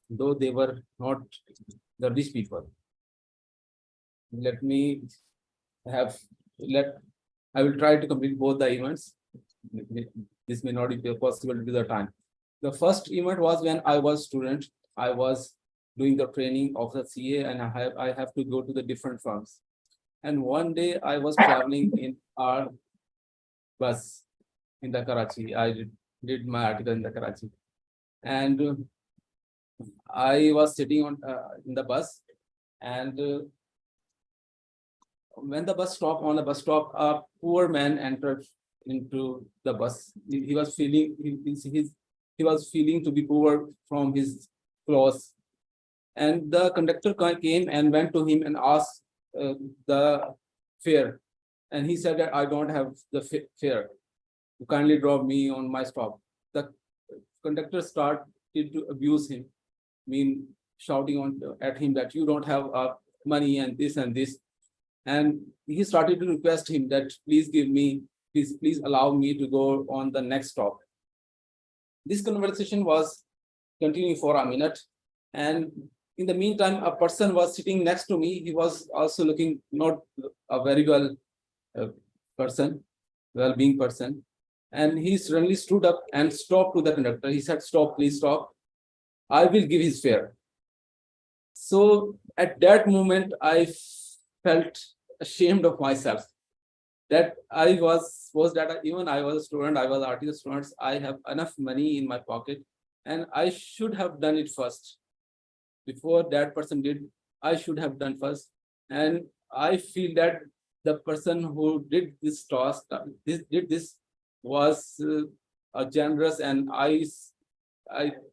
though they were not the rich people. Let me have let I will try to complete both the events. This may not be possible due to the time. The first event was when I was student. I was doing the training of the CA, and I have to go to the different firms. And one day I was traveling in our bus in the Karachi. I did my article in the Karachi, and I was sitting on in the bus, and when the bus stopped, on the bus stop, a poor man entered into the bus. He was feeling he was feeling to be poor from his clothes, and the conductor came and went to him and asked the fare, and he said that I don't have the fare. You kindly drop me on my stop. The conductor started to abuse him, shouting at him that you don't have money and this and this. And he started to request him that please allow me to go on the next stop. This conversation was continuing for a minute, and in the meantime, a person was sitting next to me. He was also looking not a very well-being person, and he suddenly stood up and stopped to the conductor. He said, "Stop, please stop. I will give his fare." So at that moment, I felt ashamed of myself that I was supposed that even I was a student, I was an artist student, I have enough money in my pocket, and I should have done it first. Before that person did, I should have done first. And I feel that the person who did this task, did this was generous, and I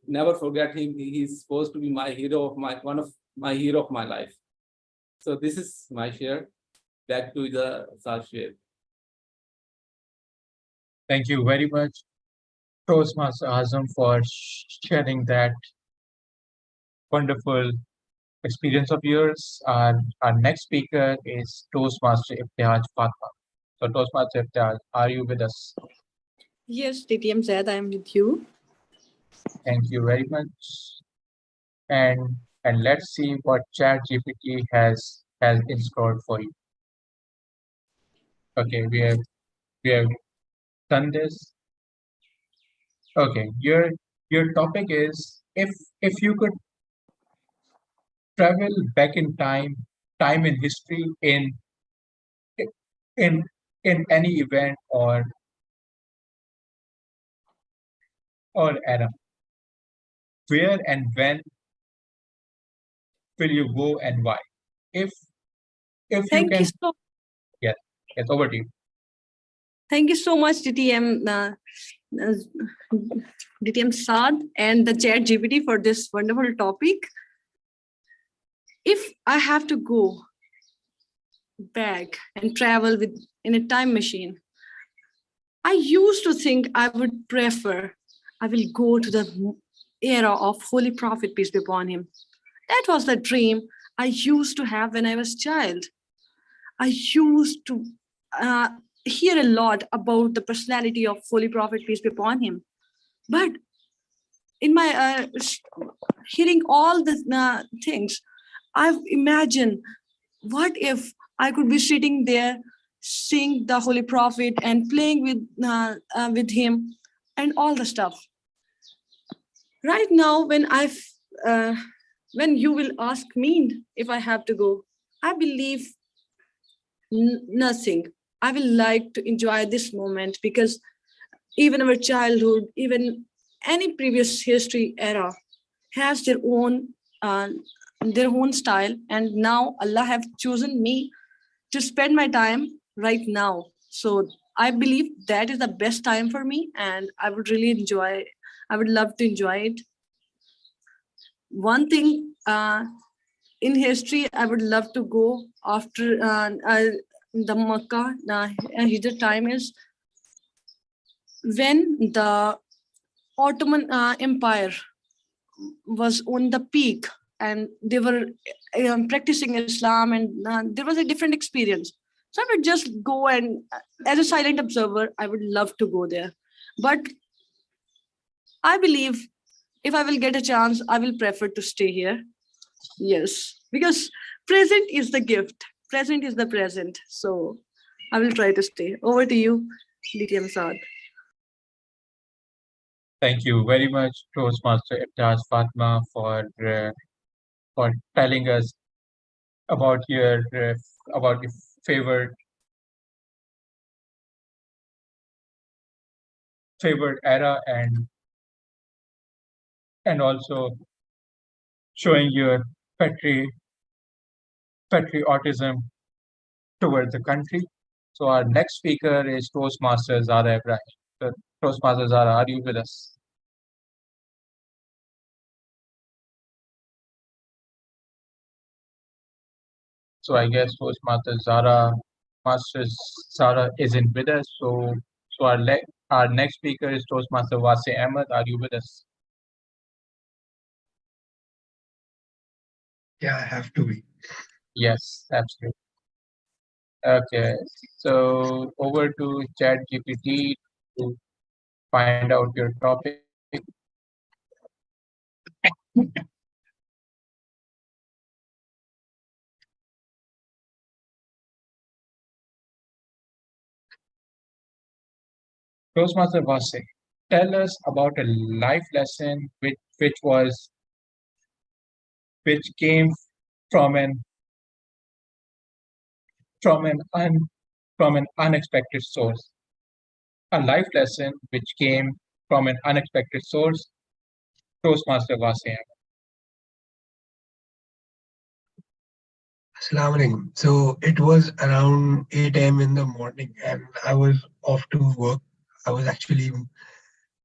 never forget him. He's supposed to be my hero of one of my hero of my life. So this is my share. Back to the Sashir. Thank you very much, Toastmaster Azam, for sharing that wonderful experience of yours. Our next speaker is Toastmaster Ibtihaj Fatma. So Toastmaster Iftiaz, are you with us? Yes, DTM Zaid, I am with you. Thank you very much. And let's see what ChatGPT has in store for you. Okay, we have done this. Okay, your topic is if you could travel back in time in history in in any event or era, where and when will you go and why? If you Thank you can, so yes, over to you. Thank you so much, uh, DTM Saad and the Chat GPT for this wonderful topic. If I have to go back and travel in a time machine, I used to think I would prefer I will go to the era of Holy Prophet, peace be upon him. That was the dream I used to have when I was a child. I used to hear a lot about the personality of Holy Prophet, peace be upon him. But in my hearing all the things, I've imagined what if I could be sitting there, seeing the Holy Prophet and playing with him and all the stuff. Right now, when you will ask me if I have to go, I believe nothing. I will like to enjoy this moment because even our childhood, even any previous history era has their own style, and now Allah have chosen me to spend my time right now. So I believe that is the best time for me, and I would really enjoy. I would love to enjoy it. One thing in history, I would love to go after the Makkah Hijra time is when the Ottoman Empire was on the peak and they were practicing Islam, and there was a different experience. So I would just go and, as a silent observer, I would love to go there. But I believe if I will get a chance, I will prefer to stay here. Yes, because present is the gift. Present is the present. So I will try to stay. Over to you, DTM Saad. Thank you very much, Toastmaster Iftiaz Fatma, for telling us about your favorite era and also showing your patriotism towards the country. So our next speaker is Toastmaster Zara Ibrahim. So, Toastmaster Zara, are you with us? So I guess Toastmaster Zara isn't with us. So our next speaker is Toastmaster Wasi Ahmed. Are you with us? Yeah, I have to be. Yes, absolutely. Okay, so over to ChatGPT to find out your topic. Toastmaster Vase, tell us about a life lesson which came from an from an un, from an unexpected source. A life lesson which came from an unexpected source. Toastmaster Vase. Assalamu alaikum. So it was around 8 a.m. in the morning and I was off to work. I was actually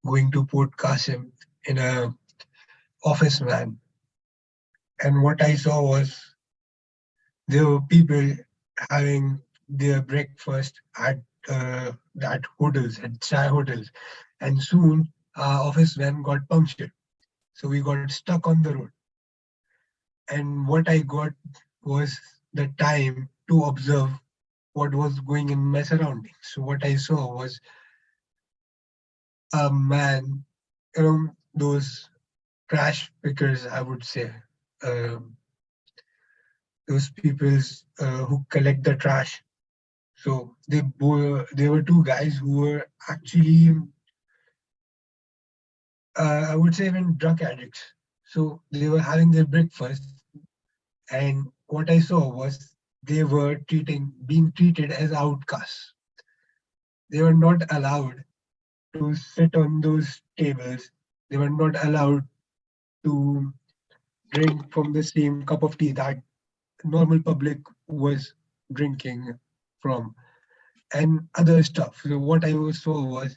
going to Port Qasim in a office van. And what I saw was there were people having their breakfast at hotels, at chai hotels. And soon our office van got punctured. So we got stuck on the road. And what I got was the time to observe what was going in my surroundings. So what I saw was a man, those trash pickers, I would say, um, those people who collect the trash. So they were two guys who were actually, I would say, even drug addicts. So they were having their breakfast, and what I saw was they were being treated as outcasts. They were not allowed to sit on those tables. They were not allowed to drink from the same cup of tea that normal public was drinking from, and other stuff. So what I saw was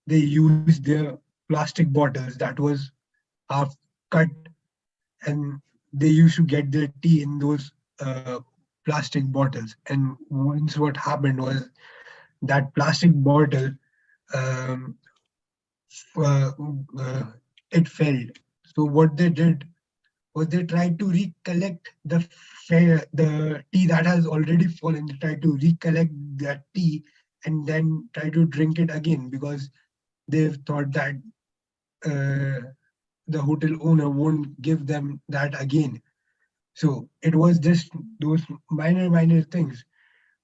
they used their plastic bottles that was half cut, and they used to get their tea in those plastic bottles. And once what happened was that plastic bottle, um, uh, uh, it failed. So what they did was they tried to recollect the tea that has already fallen. They tried to recollect that tea and then try to drink it again, because they thought that the hotel owner won't give them that again. So it was just those minor things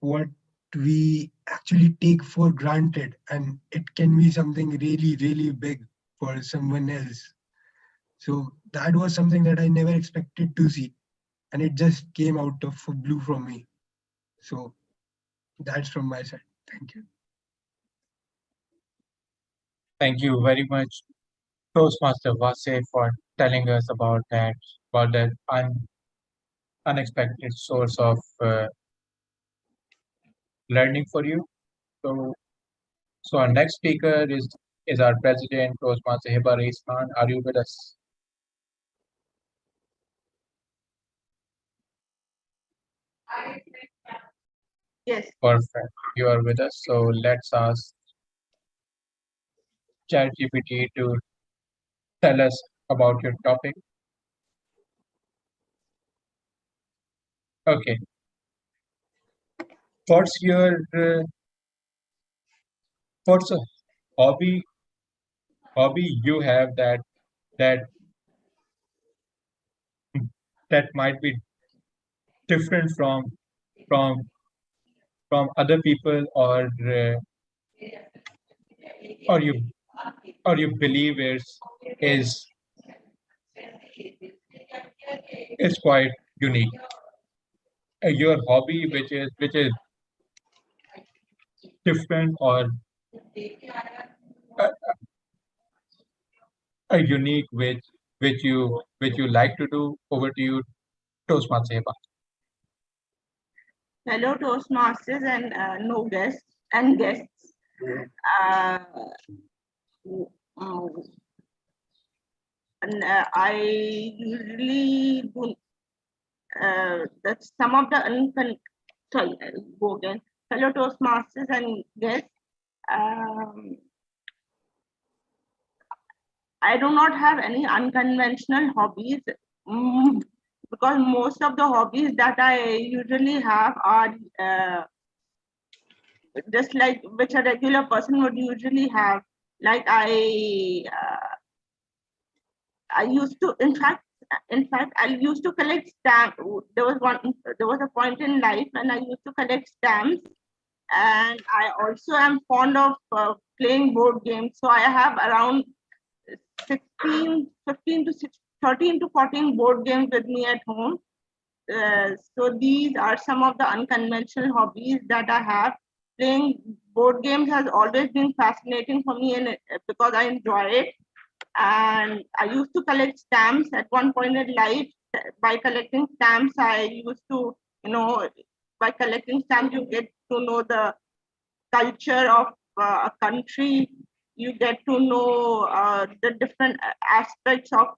what we actually take for granted, and it can be something really big for someone else. So that was something that I never expected to see, and it just came out of blue from me. So that's from my side. Thank you. Thank you very much, Toastmaster Vase, for telling us about that unexpected source of learning for you. So, so our next speaker is our president, Toastmaster Hiba Khan. Are you with us? Yes. Perfect. You are with us. So let's ask ChatGPT to tell us about your topic. Okay. What's your what's a hobby you have that that might be different from from other people, or you or you believe is is quite unique. Your hobby which is different or uh, unique which you like to do. Over to you, Toastmaster Heba. Hello, Toastmasters and no guests and guests. Uh, and I usually do. That's some of the sorry, I'll go again. Fellow Toastmasters and guests. I do not have any unconventional hobbies, because most of the hobbies that I usually have are just like which a regular person would usually have. Like I used to, in fact, I used to collect stamps. There was a point in life when I used to collect stamps, and I also am fond of playing board games. So I have around 16, 15 to 13 to 14 board games with me at home. So these are some of the unconventional hobbies that I have. Playing board games has always been fascinating for me, and because I enjoy it. And I used to collect stamps at one point in life. By collecting stamps, I used to, by collecting stamps, you get to know the culture of a country. You get to know the different aspects of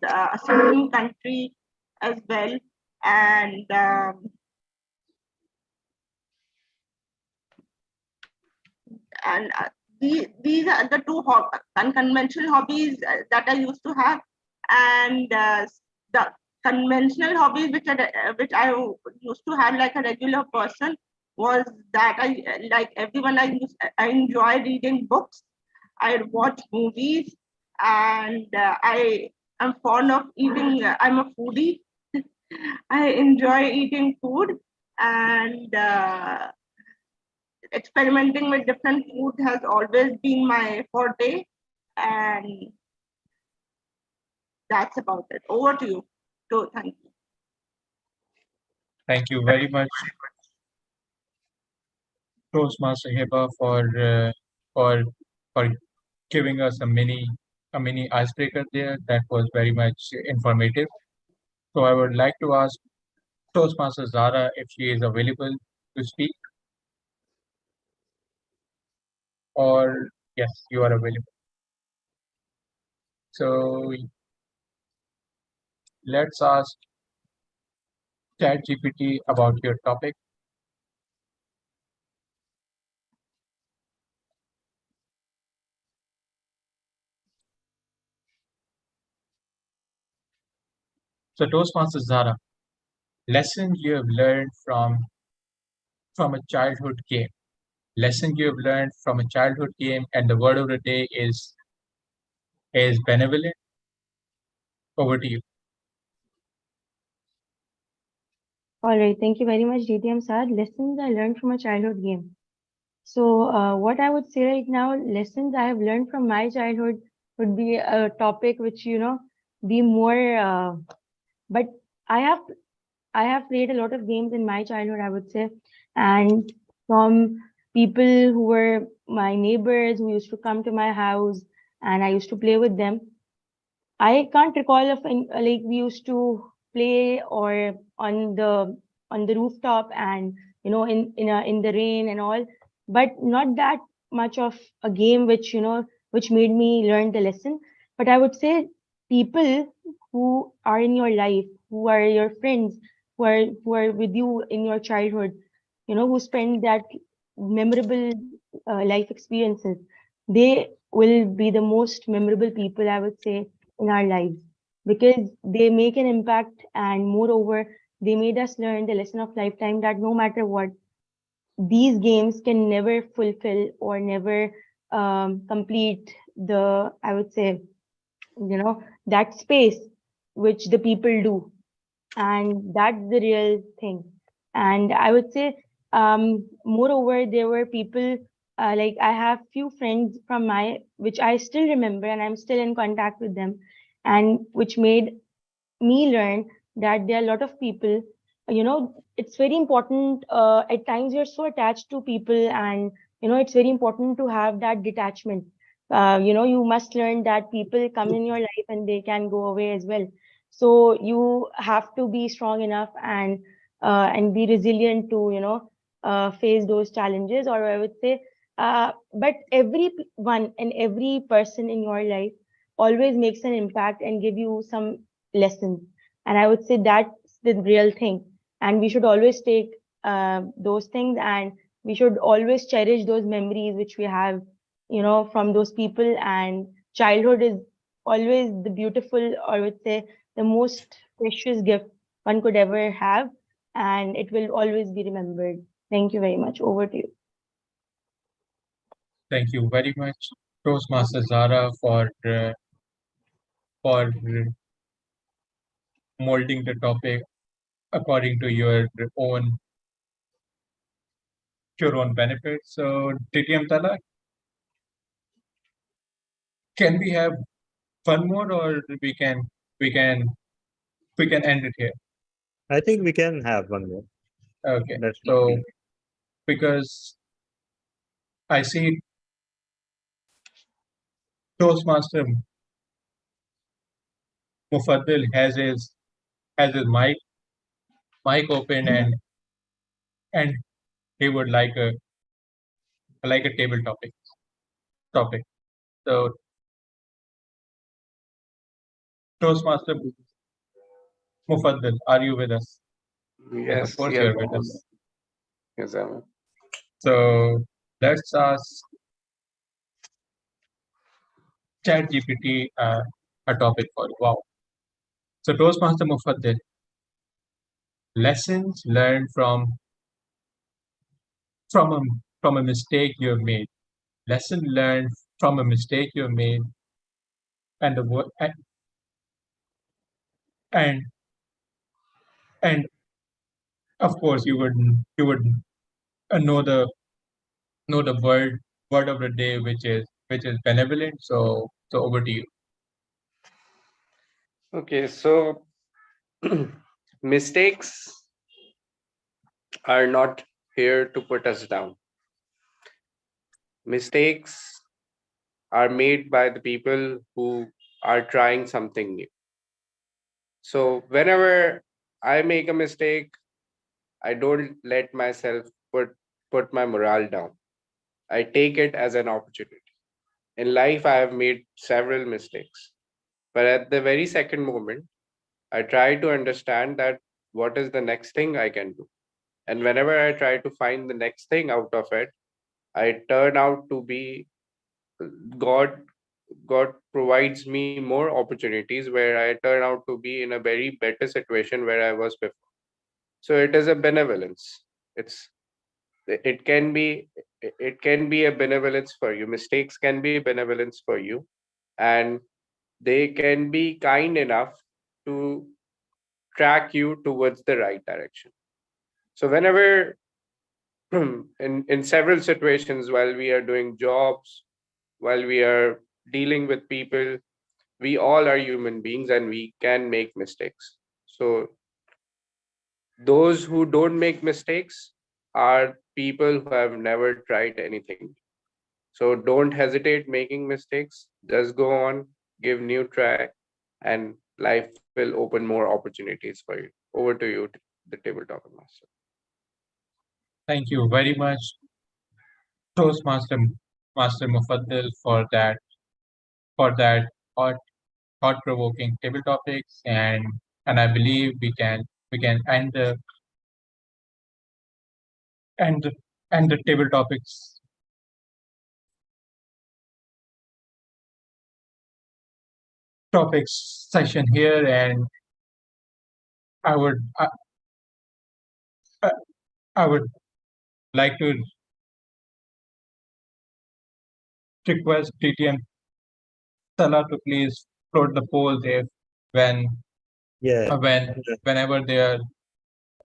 a certain country as well. And these are the two unconventional hobbies that I used to have, and the conventional hobbies which I used to have like a regular person was that like everyone, I enjoy reading books. I watch movies, and I am fond of eating. I'm a foodie. I enjoy eating food, and experimenting with different food has always been my forte. And that's about it. Over to you. So thank you. Thank you very much, Toastmaster Heba, for for giving us a mini icebreaker there. That was very much informative. So I would like to ask Toastmaster Zara if she is available to speak, or yes, you are available. So let's ask ChatGPT about your topic. So Toastmaster Zara, lessons you have learned from a childhood game. Lesson you have learned from a childhood game, and the word of the day is benevolent. Over to you. All right. Thank you very much, DTM Saad. Lessons I learned from a childhood game. So, what I would say right now, lessons I have learned from my childhood would be a topic which, be more, but I have I have played a lot of games in my childhood, I would say, and from people who were my neighbors who used to come to my house and I used to play with them. I can't recall if like we used to play or on the rooftop and in the rain and all, but not that much of a game which made me learn the lesson. But I would say people who are in your life, who are your friends, who are with you in your childhood, who spend that memorable life experiences, they will be the most memorable people, I would say, in our lives, because they make an impact, and moreover they made us learn the lesson of lifetime that no matter what, these games can never fulfill or never complete the, I would say, that space which the people do, and that's the real thing. And I would say, moreover, there were people, like I have few friends from my, which I still remember and I'm still in contact with them, and which made me learn that there are a lot of people, it's very important, at times you're so attached to people, and it's very important to have that detachment. You must learn that people come in your life and they can go away as well. So you have to be strong enough and be resilient to face those challenges, or I would say, but one and every person in your life always makes an impact and give you some lessons. And I would say that's the real thing. And we should always take those things, and we should always cherish those memories which we have, from those people. And childhood is always the beautiful, or I would say, the most precious gift one could ever have. And it will always be remembered. Thank you very much. Over to you. Thank you very much, Toastmaster Zara, for molding the topic according to own your own benefits. So, TTM Tala, can we have one more, or we can we can end it here? I think we can have one more. Okay. That's So, because I see Toastmaster Mufaddil has his mic open, and he would like a table topic. So, Toastmaster Mufaddil, are you with us? Yes, of Yes, course yes, you're with us. yes, I'm. So let's ask ChatGPT a topic for you. Wow. So Toastmaster Mufaddil, lessons learned from a mistake you have made. Lesson learned from a mistake you have made, and the word and and of course you would know the word of the day, which is benevolent. So over to you. Okay, so mistakes are not here to put us down. Mistakes are made by the people who are trying something new. So whenever I make a mistake, I don't let myself put my morale down. I take it as an opportunity. In life, I have made several mistakes, but at the very second moment, I try to understand that what is the next thing I can do. And whenever I try to find the next thing out of it, I turn out to be God. God provides me more opportunities where I turn out to be in a very better situation where I was before. So it is a benevolence. It's it can be it can be a benevolence for you. Mistakes can be benevolence for you, and they can be kind enough to track you towards the right direction. So whenever in several situations while we are doing jobs, while we are dealing with people, we all are human beings and we can make mistakes. So those who don't make mistakes are people who have never tried anything. So don't hesitate making mistakes. Just go on, give new try, and life will open more opportunities for you. Over to you, the tabletop master. Thank you very much, Toastmaster Master Mufaddal, for that thought thought-provoking table topics, and I believe we can end the, end the table topics session here, and I would I, I I would like to request TTM Salah to please float the polls if when Yeah. whenever they're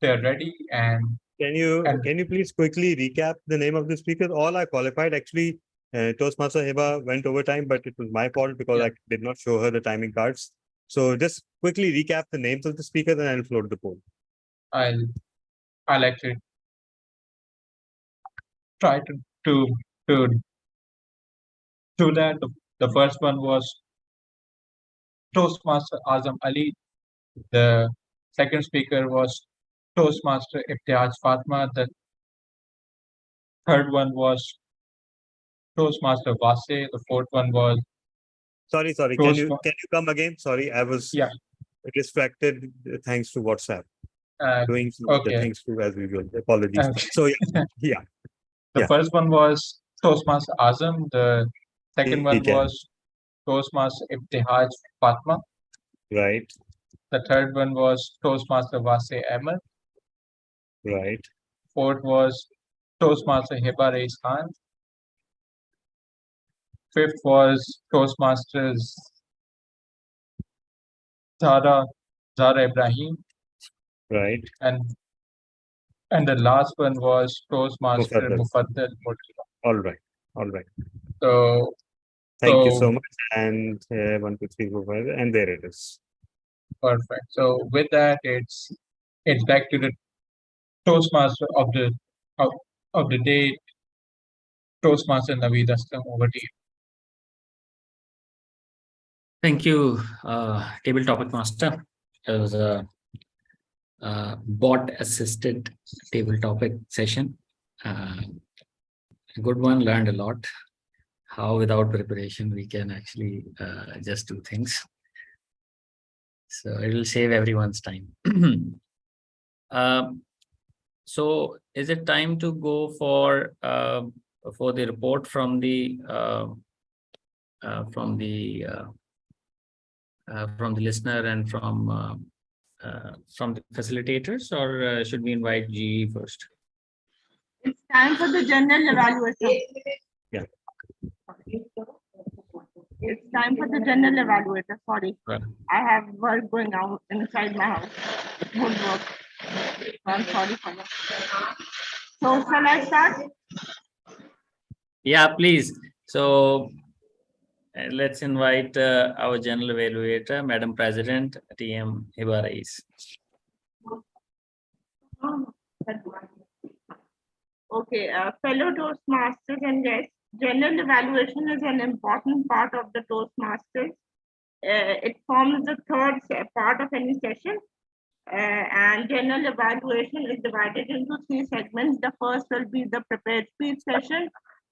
ready, and Can you please quickly recap the name of the speakers? All are qualified. Actually, Toastmaster Heba went over time, but it was my fault because Yeah. I did not show her the timing cards. So just quickly recap the names of the speakers and I'll float the poll. I'll actually try to to do that. The first one was Toastmaster Azam Ali. The second speaker was Toastmaster Ibtiaj Fatma. The third one was Toastmaster Vase. The fourth one was Sorry. Can you come again? Sorry, I was distracted thanks to WhatsApp. Doing the okay. things too as usual. Apologies. So yeah. The first one was Toastmaster Azam. The second one was Toastmaster Ibtihaj Fatma. Right. The third one was Toastmaster Vase Ahmed. Right. Fourth was Toastmaster Hiba Reis Khan. Fifth was Toastmasters Zara Ibrahim. Right. And the last one was Toastmaster Mufaddal. All right. So thank you so much. And 1, 2, 3, 4, 5, and there it is. Perfect. So with that, it's back to the Toastmaster of the day, Toastmaster Naveed Aslam. Over to you. Thank you, table topic master. It was a bot assisted table topic session. A good one, learned a lot. How without preparation we can actually just do things. So it will save everyone's time. So is it time to go for the report from the listener and from the facilitators, or should we invite GE first? It's time for the general evaluation. Yeah. It's time for the general evaluator. Sorry. Right. I have work going on inside my house. Good work. I'm sorry for that. So shall I start? Yeah, please. So let's invite our general evaluator, Madam President, TM Hiba Rais. Okay, fellow Toastmasters and guests, general evaluation is an important part of the Toastmasters. It forms the third part of any session. And general evaluation is divided into 3 segments. The first will be the prepared speech session.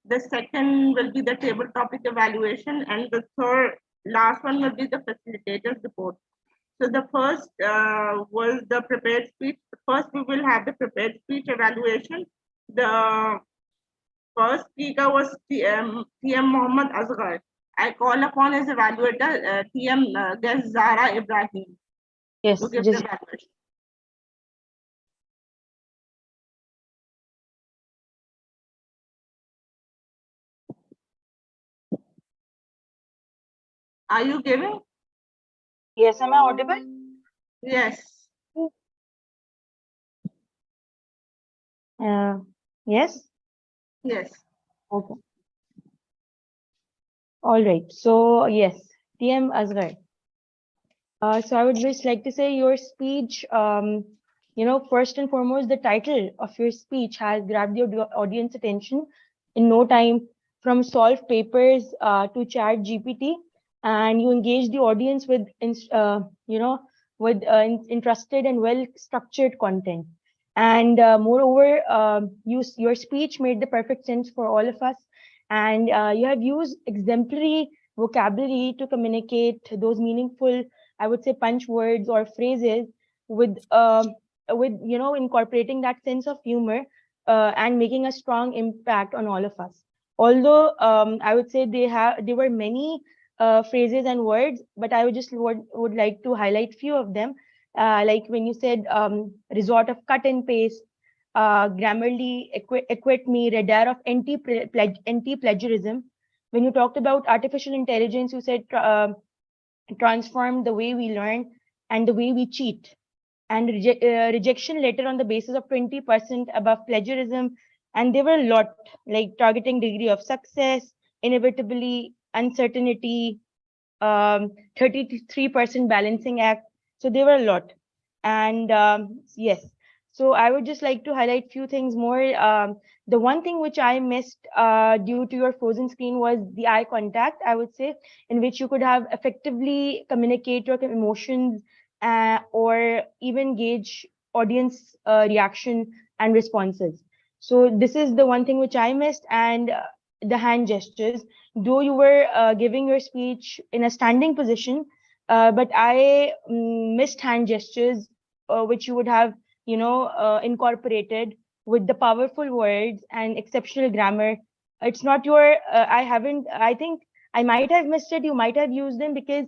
The second will be the table topic evaluation. And the third, last one will be the facilitator's report. So the first was the prepared speech. First, we will have the prepared speech evaluation. The first speaker was TM Mohammad Asghar. I call upon his evaluator, TM guest Zara Ibrahim, Yes, to give the just evaluation. Are you giving? yes. Am I audible? Yes. Yes. Yes. Okay. All right. So yes, TM Asghar. So I would just like to say your speech, first and foremost, the title of your speech has grabbed your audience attention in no time, from solved papers to chat GPT, and you engage the audience with, interested and well-structured content. And moreover, your speech made the perfect sense for all of us, and you have used exemplary vocabulary to communicate those meaningful, I would say, punch words or phrases with incorporating that sense of humor and making a strong impact on all of us. Although I would say there were many phrases and words, but I would like to highlight few of them. Like when you said resort of cut and paste, grammarly equate me, radar of anti-plagiarism. When you talked about artificial intelligence, you said transform the way we learn and the way we cheat, and rejection letter on the basis of 20% above plagiarism. And there were a lot, like targeting degree of success, inevitably uncertainty, 33% balancing act. So there were a lot. And yes, so I would just like to highlight few things more. The one thing which I missed due to your frozen screen was the eye contact, I would say, in which you could have effectively communicate your emotions or even gauge audience reaction and responses. So this is the one thing which I missed. And the hand gestures, though you were giving your speech in a standing position, but I missed hand gestures, which you would have, incorporated with the powerful words and exceptional grammar. It's not your, I think I might have missed it. You might have used them because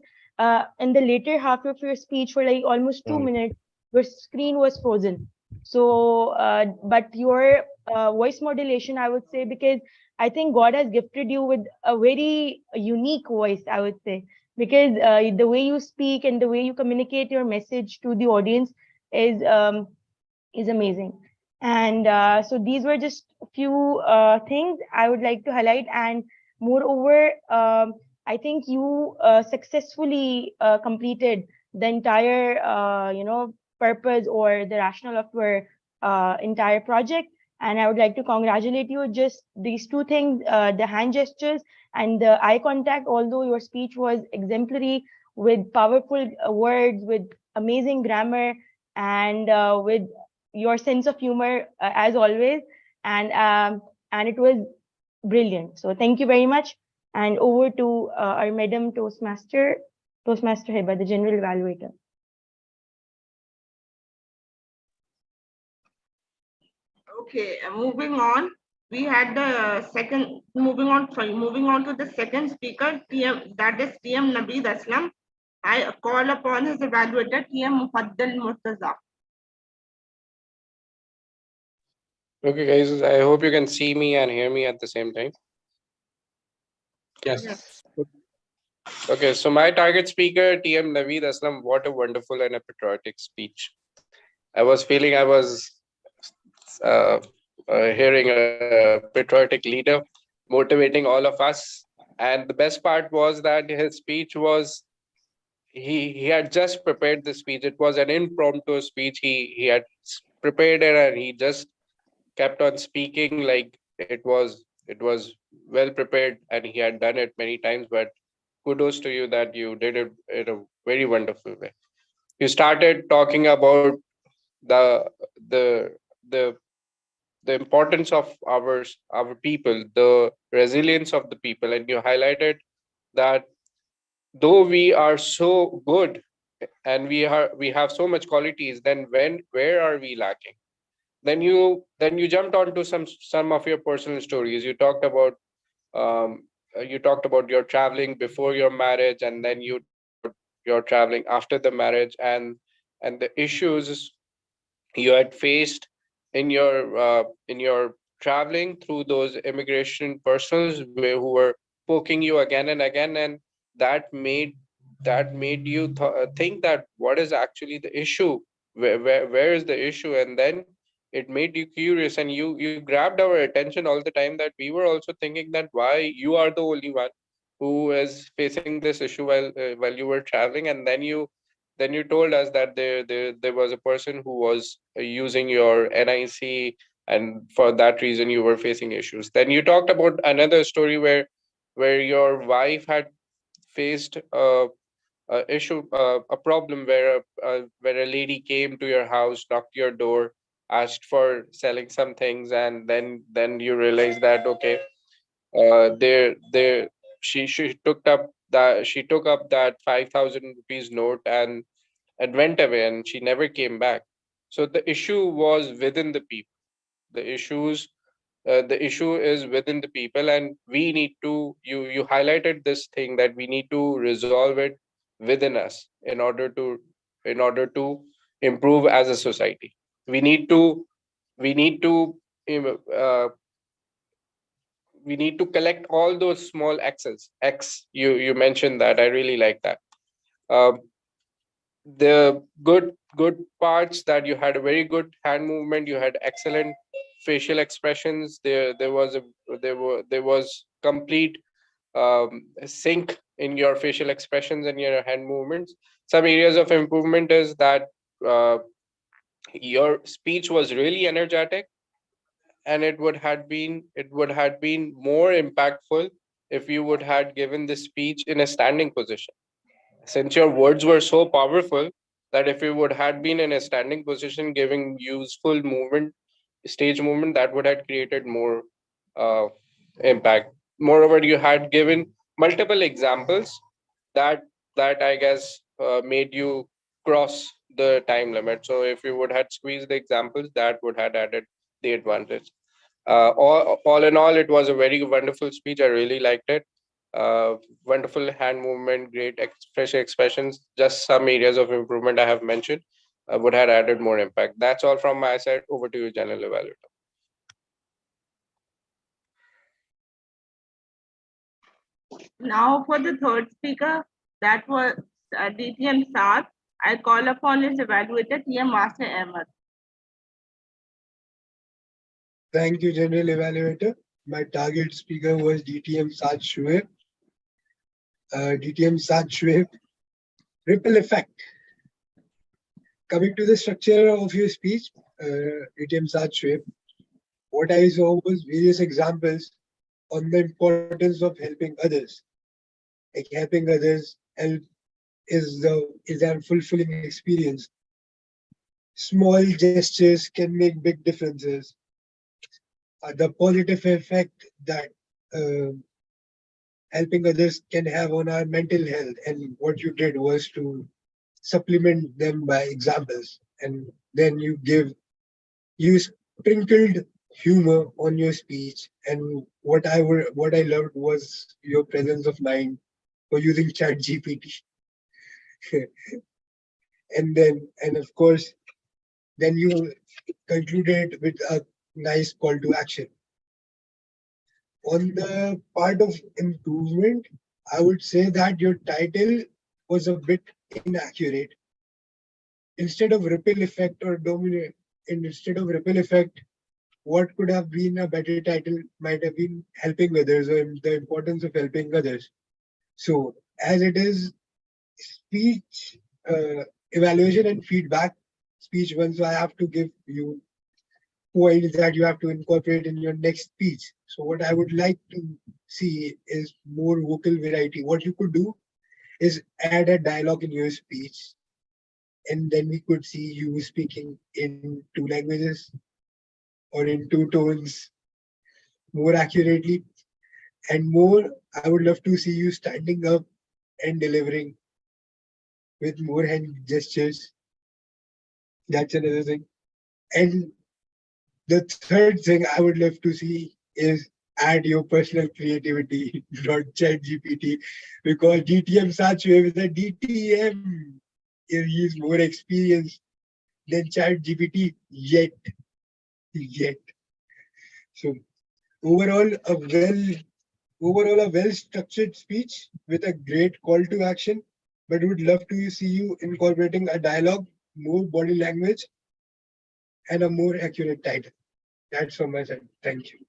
in the later half of your speech for like almost 2 minutes, your screen was frozen. So, but your voice modulation, I would say, because I think God has gifted you with a very unique voice, I would say, because the way you speak and the way you communicate your message to the audience is amazing. And so these were just a few things I would like to highlight. And moreover, I think you successfully completed the entire, purpose or the rationale of your entire project. And I would like to congratulate you. Just these two things, the hand gestures and the eye contact, although your speech was exemplary with powerful words, with amazing grammar, and with your sense of humor as always. And it was brilliant. So thank you very much. And over to our Madam Toastmaster Hiba, the General Evaluator. Okay, moving on. We had the second, moving on to the second speaker, TM, that is TM Nabeed Aslam. I call upon his evaluator, TM Mufaddal Murtaza. Okay, guys, I hope you can see me and hear me at the same time. Yes. Okay, so my target speaker, TM Naveed Aslam, what a wonderful and a patriotic speech. I was feeling I was uh, hearing a patriotic leader motivating all of us. And the best part was that his speech was he had just prepared the speech. It was an impromptu speech. He had prepared it and he just kept on speaking like it was well prepared and he had done it many times. But kudos to you that you did it in a very wonderful way. You started talking about the the the the importance of our people, the resilience of the people, and you highlighted that though we are so good and we have so much qualities, then where are we lacking? Then you jumped onto some of your personal stories. You talked about your traveling before your marriage, and then you talked about your traveling after the marriage, and the issues you had faced in your traveling through those immigration persons who were poking you again and again, and that made you think that what is actually the issue, where is the issue, and then it made you curious, and you grabbed our attention all the time that we were also thinking that why you are the only one who is facing this issue while you were traveling, and then you told us that there was a person who was using your NIC, and for that reason you were facing issues. Then you talked about another story where your wife had faced a issue, a problem where a lady came to your house, knocked your door, asked for selling some things, and then you realized that okay, there she took up that 5,000 rupees note and went away, and she never came back. So the issue was within the people. The issue is within the people, and we need to you highlighted this thing that we need to resolve it within us in order to improve as a society. We need to we need to um, uh, we need to collect all those small x's. You mentioned that, I really like that. Um, the good parts that you had a very good hand movement, you had excellent facial expressions. There was complete sync in your facial expressions and your hand movements. Some areas of improvement is that uh, your speech was really energetic, and it would have been more impactful if you would have given this speech in a standing position, since your words were so powerful that if you would have been in a standing position giving useful movement, stage movement, that would have created more uh, impact. Moreover, you had given multiple examples that I guess made you cross the time limit. So if you would have squeezed the examples, that would have added the advantage. All in all, it was a very wonderful speech. I really liked it. Wonderful hand movement, great facial expressions. Just some areas of improvement I have mentioned would have added more impact. That's all from my side. Over to you, General Evaluator. Now for the third speaker, that was DTM Saad. I call upon his evaluator, TM Master Ahmed. Thank you, General Evaluator. My target speaker was DTM Saad Shoaib. DTM Saad Shoaib, ripple effect. Coming to the structure of your speech, DTM Saad Shoaib, what I saw was various examples on the importance of helping others. Like helping others is a fulfilling experience. Small gestures can make big differences. The positive effect that uh, helping others can have on our mental health, and what you did was to supplement them by examples, and then you sprinkled humor on your speech. And what I loved was your presence of mind for using chat GPT. And of course then you concluded with nice call to action. On the part of improvement, I would say that your title was a bit inaccurate. Instead of ripple effect or dominate, instead of ripple effect, what could have been a better title might have been helping others or the importance of helping others. So as it is speech evaluation and feedback, speech one, so I have to give you points that you have to incorporate in your next speech. So what I would like to see is more vocal variety. What you could do is add a dialogue in your speech, and then we could see you speaking in 2 languages or in 2 tones more accurately. And more, I would love to see you standing up and delivering with more hand gestures. That's another thing. And the third thing I would love to see is add your personal creativity, not ChatGPT, because DTM Sachwe with a DTM, he's more experienced than ChatGPT yet. So overall, a well-structured speech with a great call to action, but would love to see you incorporating a dialogue, more body language, and a more accurate title. That's from my side. Thank you.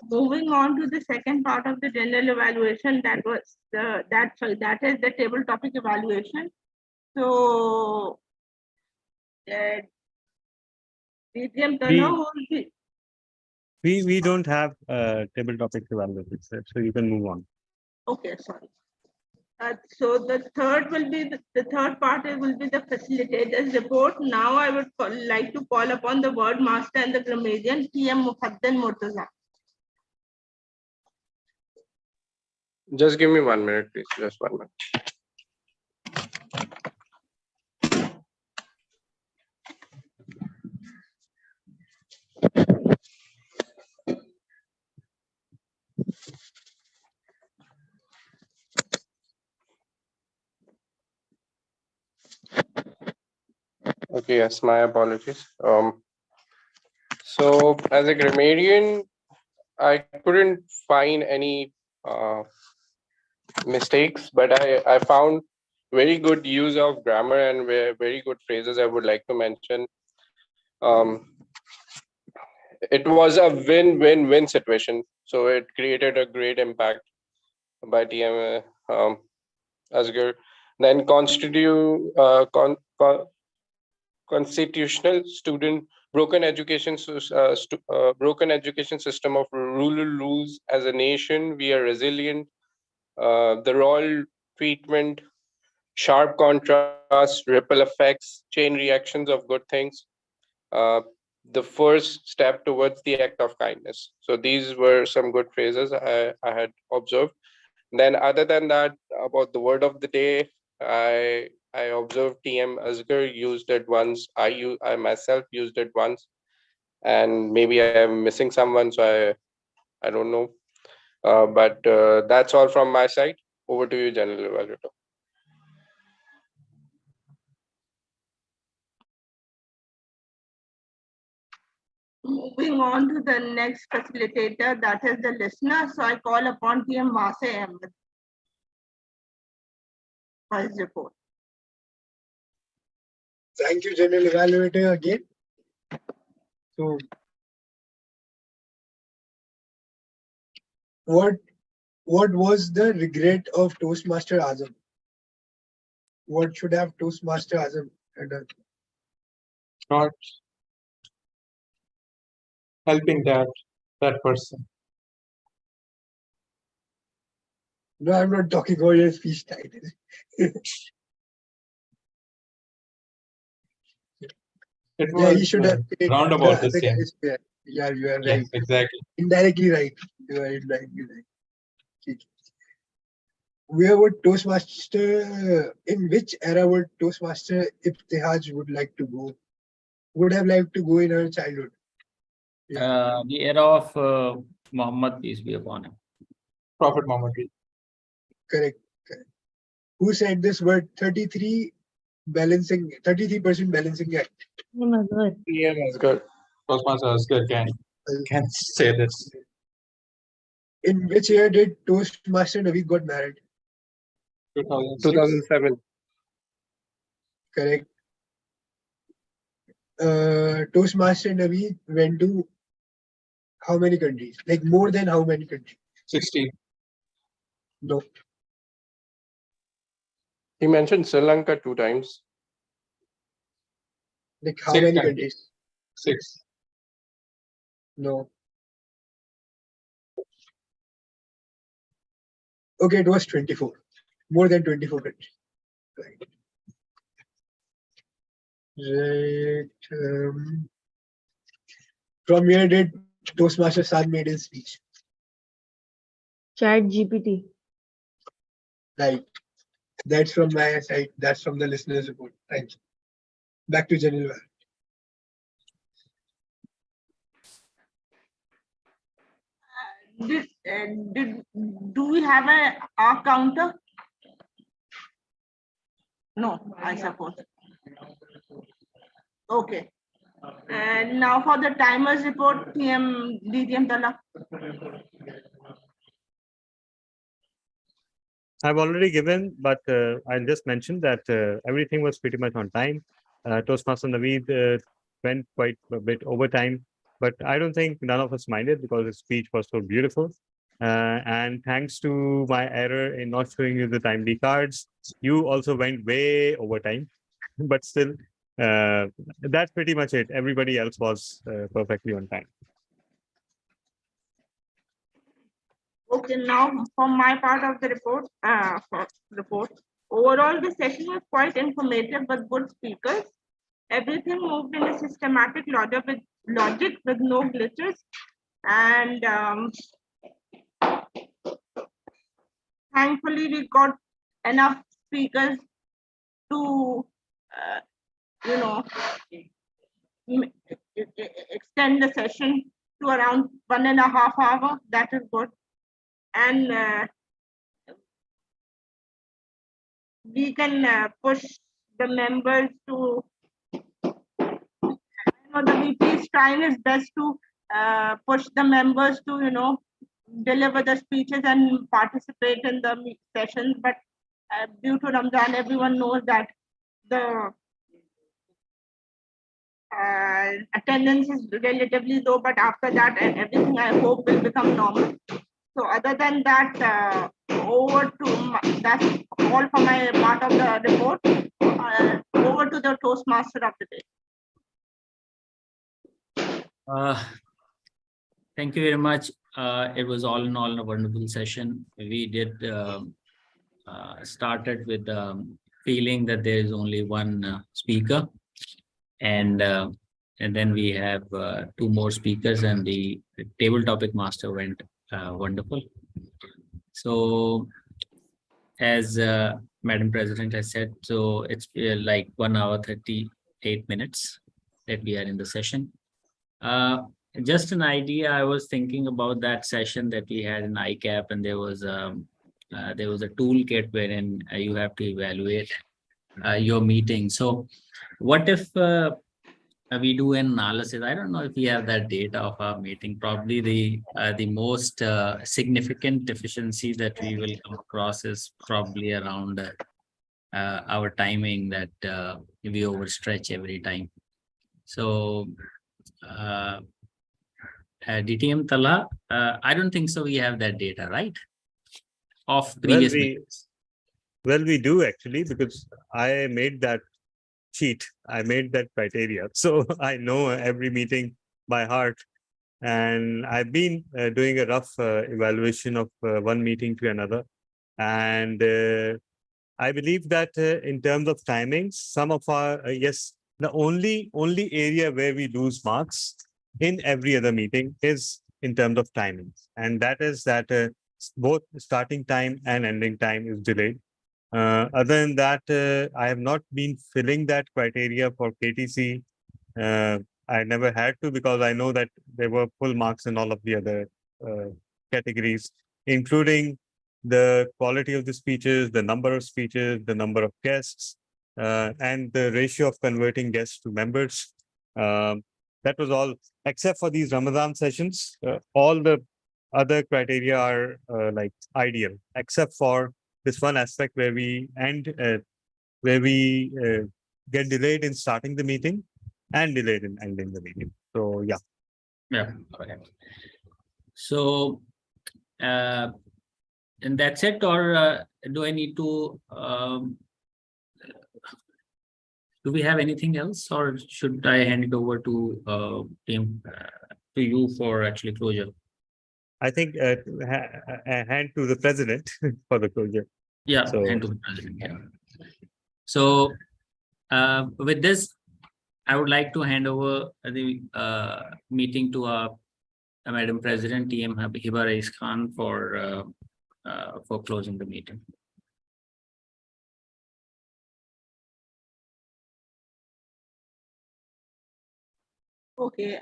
Moving on to the second part of the general evaluation, that is the table topic evaluation. So DTM Tanav will be. We don't have table topic evaluation, so you can move on. Okay, sorry. So the third will be the third part will be the facilitator's report. Now I would like to call upon the word master and the grammarian TM Mufaddal Murtaza. Just give me 1 minute, please. Just 1 minute. Okay, yes, my apologies. So as a grammarian, I couldn't find any mistakes, but I found very good use of grammar and very good phrases I would like to mention. It was a win-win-win situation, so it created a great impact by TM Asgar. Then constitutional student broken education system of rural rules. As a nation, we are resilient. The royal treatment, sharp contrast, ripple effects, chain reactions of good things. The first step towards the act of kindness. So these were some good phrases I had observed. Then other than that, about the word of the day, I observed TM Asgar used it once. I myself used it once, and maybe I'm missing someone, so I don't know. But that's all from my side. Over to you, General Evaluator. Moving on to the next facilitator, that is the listener. So I call upon TM Vase Ahmed for his report. Thank you, General Evaluator, again. So, what was the regret of Toastmaster Azam? What should have Toastmaster Azam done? Not helping that person. No, I'm not talking about your speech title. It Yeah, was he should have taken roundabout the same. Yeah, you are Yeah, right. exactly. Indirectly right. You are indirectly right. Where would Toastmaster, in which era would Toastmaster Ibtihaj would like to go? Would have liked to go in her childhood? Yeah. The era of Muhammad, peace be upon him. Prophet Muhammad. Correct. Who said this word? 33 balancing 33% balancing act. Oh my God. TM is good. Toastmaster Oscar can say this. In which year did Toastmaster Naveed got married? 2006. 2007. Correct. Toastmaster Naveed went to how many countries? Like more than how many countries? 16. No. He mentioned Sri Lanka 2 times. Like how 6 many countries. countries? 6. No. Okay, it was 24. More than 24 countries. Right. Right. From where did Toastmaster Saad made his speech? Chat GPT. Right. That's from my side. That's from the listeners' report. Thanks. Back to General War. Do we have a R counter? No, I suppose. Okay. And now for the timers report, DTM Tala. I've already given, but I'll just mention that everything was pretty much on time. Toastmaster Naveed went quite a bit over time, but I don't think none of us minded because his speech was so beautiful. And thanks to my error in not showing you the timely cards, you also went way over time. But still, that's pretty much it. Everybody else was perfectly on time. Okay, now for my part of the report, overall the session was quite informative with good speakers. Everything moved in a systematic logic with no glitches, and thankfully we got enough speakers to extend the session to around 1.5 hours. That is good. And we can push the members to, the VP is trying his best to push the members to, deliver the speeches and participate in the sessions. But due to Ramadan, everyone knows that the attendance is relatively low, but after that, everything I hope will become normal. So other than that, that's all for my part of the report. Over to the Toastmaster of the day. Thank you very much. It was all in all a wonderful session. We did started with the feeling that there is only one speaker, and then we have 2 more speakers, and the table topic master went wonderful. So, as Madam President has said, so it's like 1 hour 38 minutes that we are in the session. Just an idea, I was thinking about that session that we had in ICAP, and there was a toolkit wherein you have to evaluate your meeting. So what if we do an analysis? I don't know if we have that data of our meeting. Probably the most significant deficiency that we will come across is probably around our timing, that we overstretch every time. So DTM Tala, I don't think so. We have that data, right? Of previous meetings. Well, we do actually, because I made that sheet. I made that criteria. So I know every meeting by heart. And I've been doing a rough evaluation of one meeting to another. And I believe that in terms of timings, some of our, yes, the only area where we lose marks in every other meeting is in terms of timings. And that is that both starting time and ending time is delayed. Other than that, I have not been filling that criteria for KTC. I never had to, because I know that there were full marks in all of the other categories, including the quality of the speeches, the number of speeches, the number of guests, and the ratio of converting guests to members. That was all, except for these Ramadan sessions. All the other criteria are like ideal, except for this one aspect where we get delayed in starting the meeting and delayed in ending the meeting. So yeah. Yeah. Okay. So, and that's it, or do I need to? Do we have anything else, or should I hand it over to team to you for actually closure? I think hand to the president for the closure. Yeah, So- hand to the president. Yeah. So, with this, I would like to hand over the meeting to our Madam President, TM Hiba Rais Khan, for closing the meeting. Okay.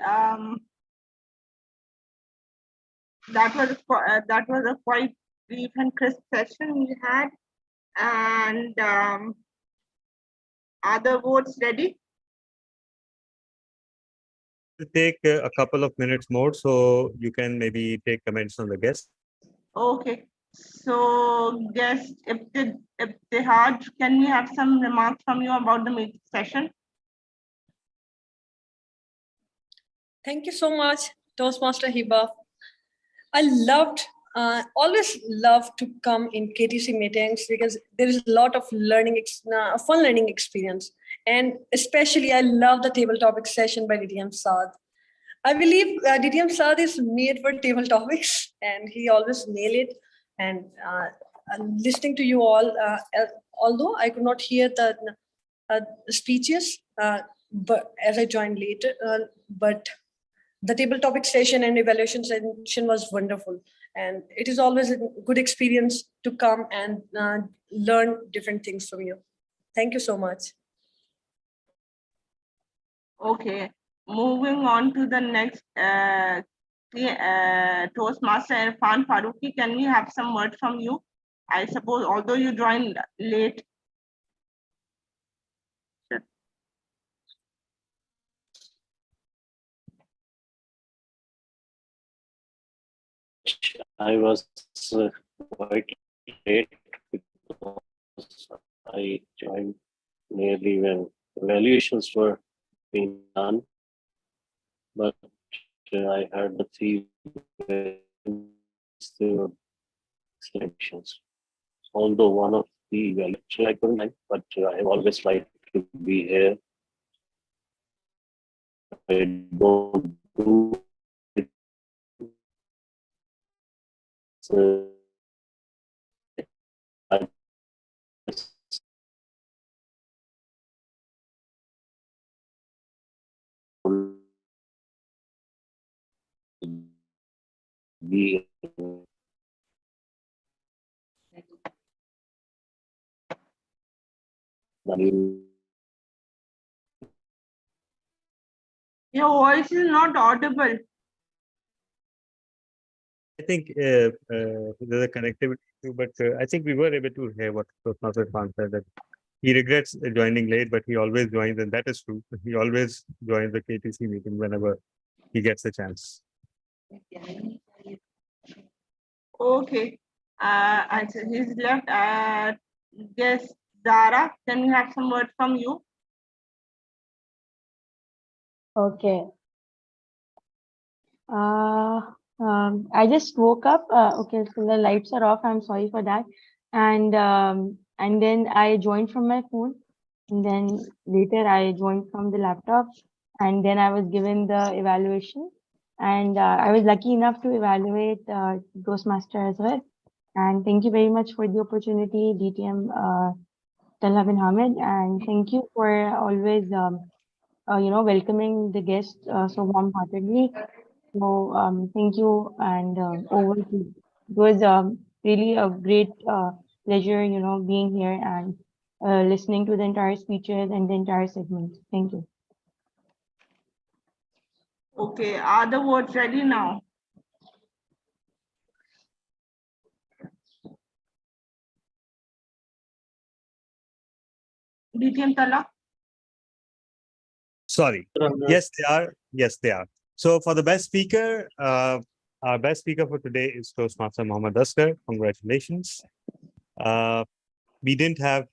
That was a quite brief and crisp session we had, and are the votes ready? To take a couple of minutes more, so you can maybe take comments on the guests. Okay. So, guest, if they had, can we have some remarks from you about the meeting session? Thank you so much, Toastmaster Hiba. I always love to come in KTC meetings because there is a lot of fun learning experience. And especially I love the table topic session by DTM Saad. I believe DTM Saad is made for table topics and he always nail it. And listening to you all, although I could not hear the speeches, but as I joined later, but the table topic session and evaluation session was wonderful. And it is always a good experience to come and learn different things from you. Thank you so much. Okay. Moving on to the next Toastmaster Irfan Faruqi. Can we have some words from you? I suppose, although you joined late. I was quite late because I joined nearly when evaluations were being done, but I heard the three explanations. Although one of the evaluations I couldn't like, but I always like to be here. I don't do it. So I be Your voice is not audible. I think there's a connectivity issue, but I think we were able to hear what Toastmaster Khan said, that he regrets joining late, but he always joins, and that is true. He always joins the KTC meeting whenever he gets a chance. Okay. I said he's left. Yes, Zara, can we have some words from you? Okay. I just woke up. Okay, so the lights are off. I'm sorry for that. And then I joined from my phone. And then later I joined from the laptop. And then I was given the evaluation. And I was lucky enough to evaluate Toastmaster as well. And thank you very much for the opportunity, DTM Talha bin Hamid. And thank you for always welcoming the guests so warm-heartedly. So thank you, and over to you. It was really a great pleasure, being here and listening to the entire speeches and the entire segment. Thank you. Okay, are the votes ready now? DTM Tala? Sorry. Yes, they are. Yes, they are. So for the best speaker, our best speaker for today is Toastmaster Mohammad Askar. Congratulations. We didn't have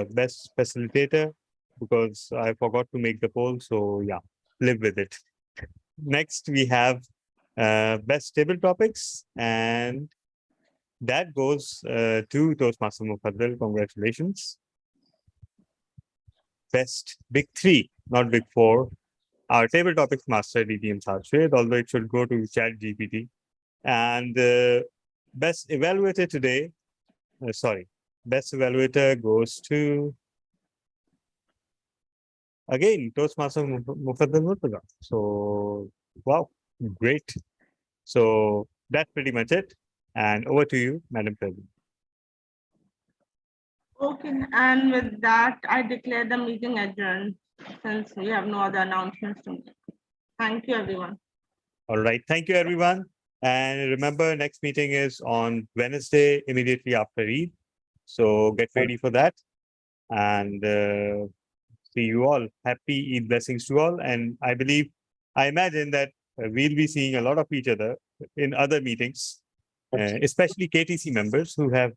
best facilitator because I forgot to make the poll. So yeah, live with it. Next, we have best table topics, and that goes to Toastmaster Mufaddal. Congratulations. Best big three, not big four. Our table topics master DTM Sarshid, although it should go to Chat GPT. And best evaluator today, best evaluator goes to, again, Toastmaster Mufaddal Murtaza. So, wow, great. So that's pretty much it. And over to you, Madam President. Okay, and with that, I declare the meeting adjourned since we have no other announcements to make. Thank you, everyone. All right. Thank you, everyone. And remember, next meeting is on Wednesday, immediately after Eid. So get ready for that. And see you all. Happy Eid blessings to all. And I imagine that we'll be seeing a lot of each other in other meetings, especially KTC members who have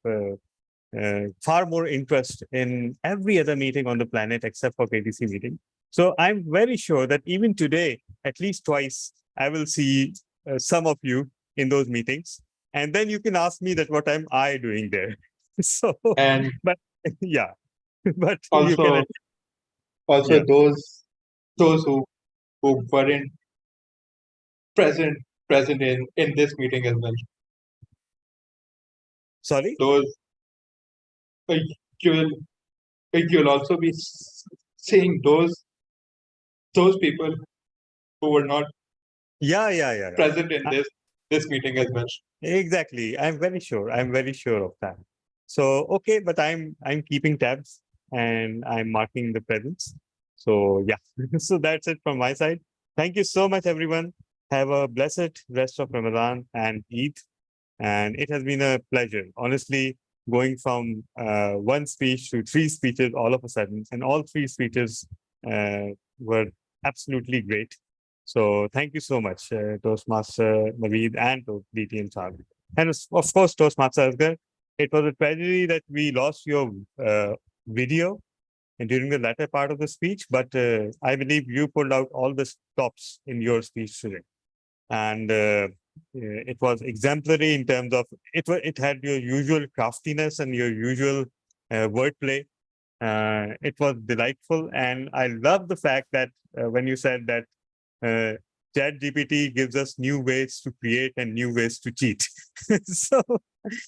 far more interest in every other meeting on the planet except for KTC meeting. So I'm very sure that even today, at least twice, I will see some of you in those meetings. And then you can ask me that what am I doing there? So, And but yeah, but you can, also yeah. those who weren't present in this meeting as well. Sorry? Those you'll also be seeing those people who were not Yeah. present in this meeting as well. Exactly. I'm very sure. I'm very sure of that. So, okay, but I'm keeping tabs and I'm marking the presence. So yeah, so that's it from my side. Thank you so much, everyone. Have a blessed rest of Ramadan and Eid. And it has been a pleasure, honestly, going from one speech to three speeches all of a sudden. And all three speeches were absolutely great. So thank you so much, Toastmaster Naveed and DTM Saab. And of course, Toastmaster Asghar, it was a tragedy that we lost your video during the latter part of the speech, but I believe you pulled out all the stops in your speech today. And it was exemplary in terms of, it had your usual craftiness and your usual wordplay. It was delightful. And I love the fact that when you said that Chat GPT gives us new ways to create and new ways to cheat. So,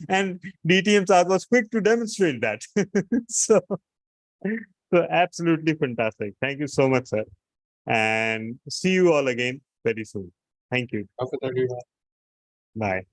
and DTM Saad was quick to demonstrate that. So absolutely fantastic. Thank you so much, sir. And see you all again very soon. Thank you. Bye.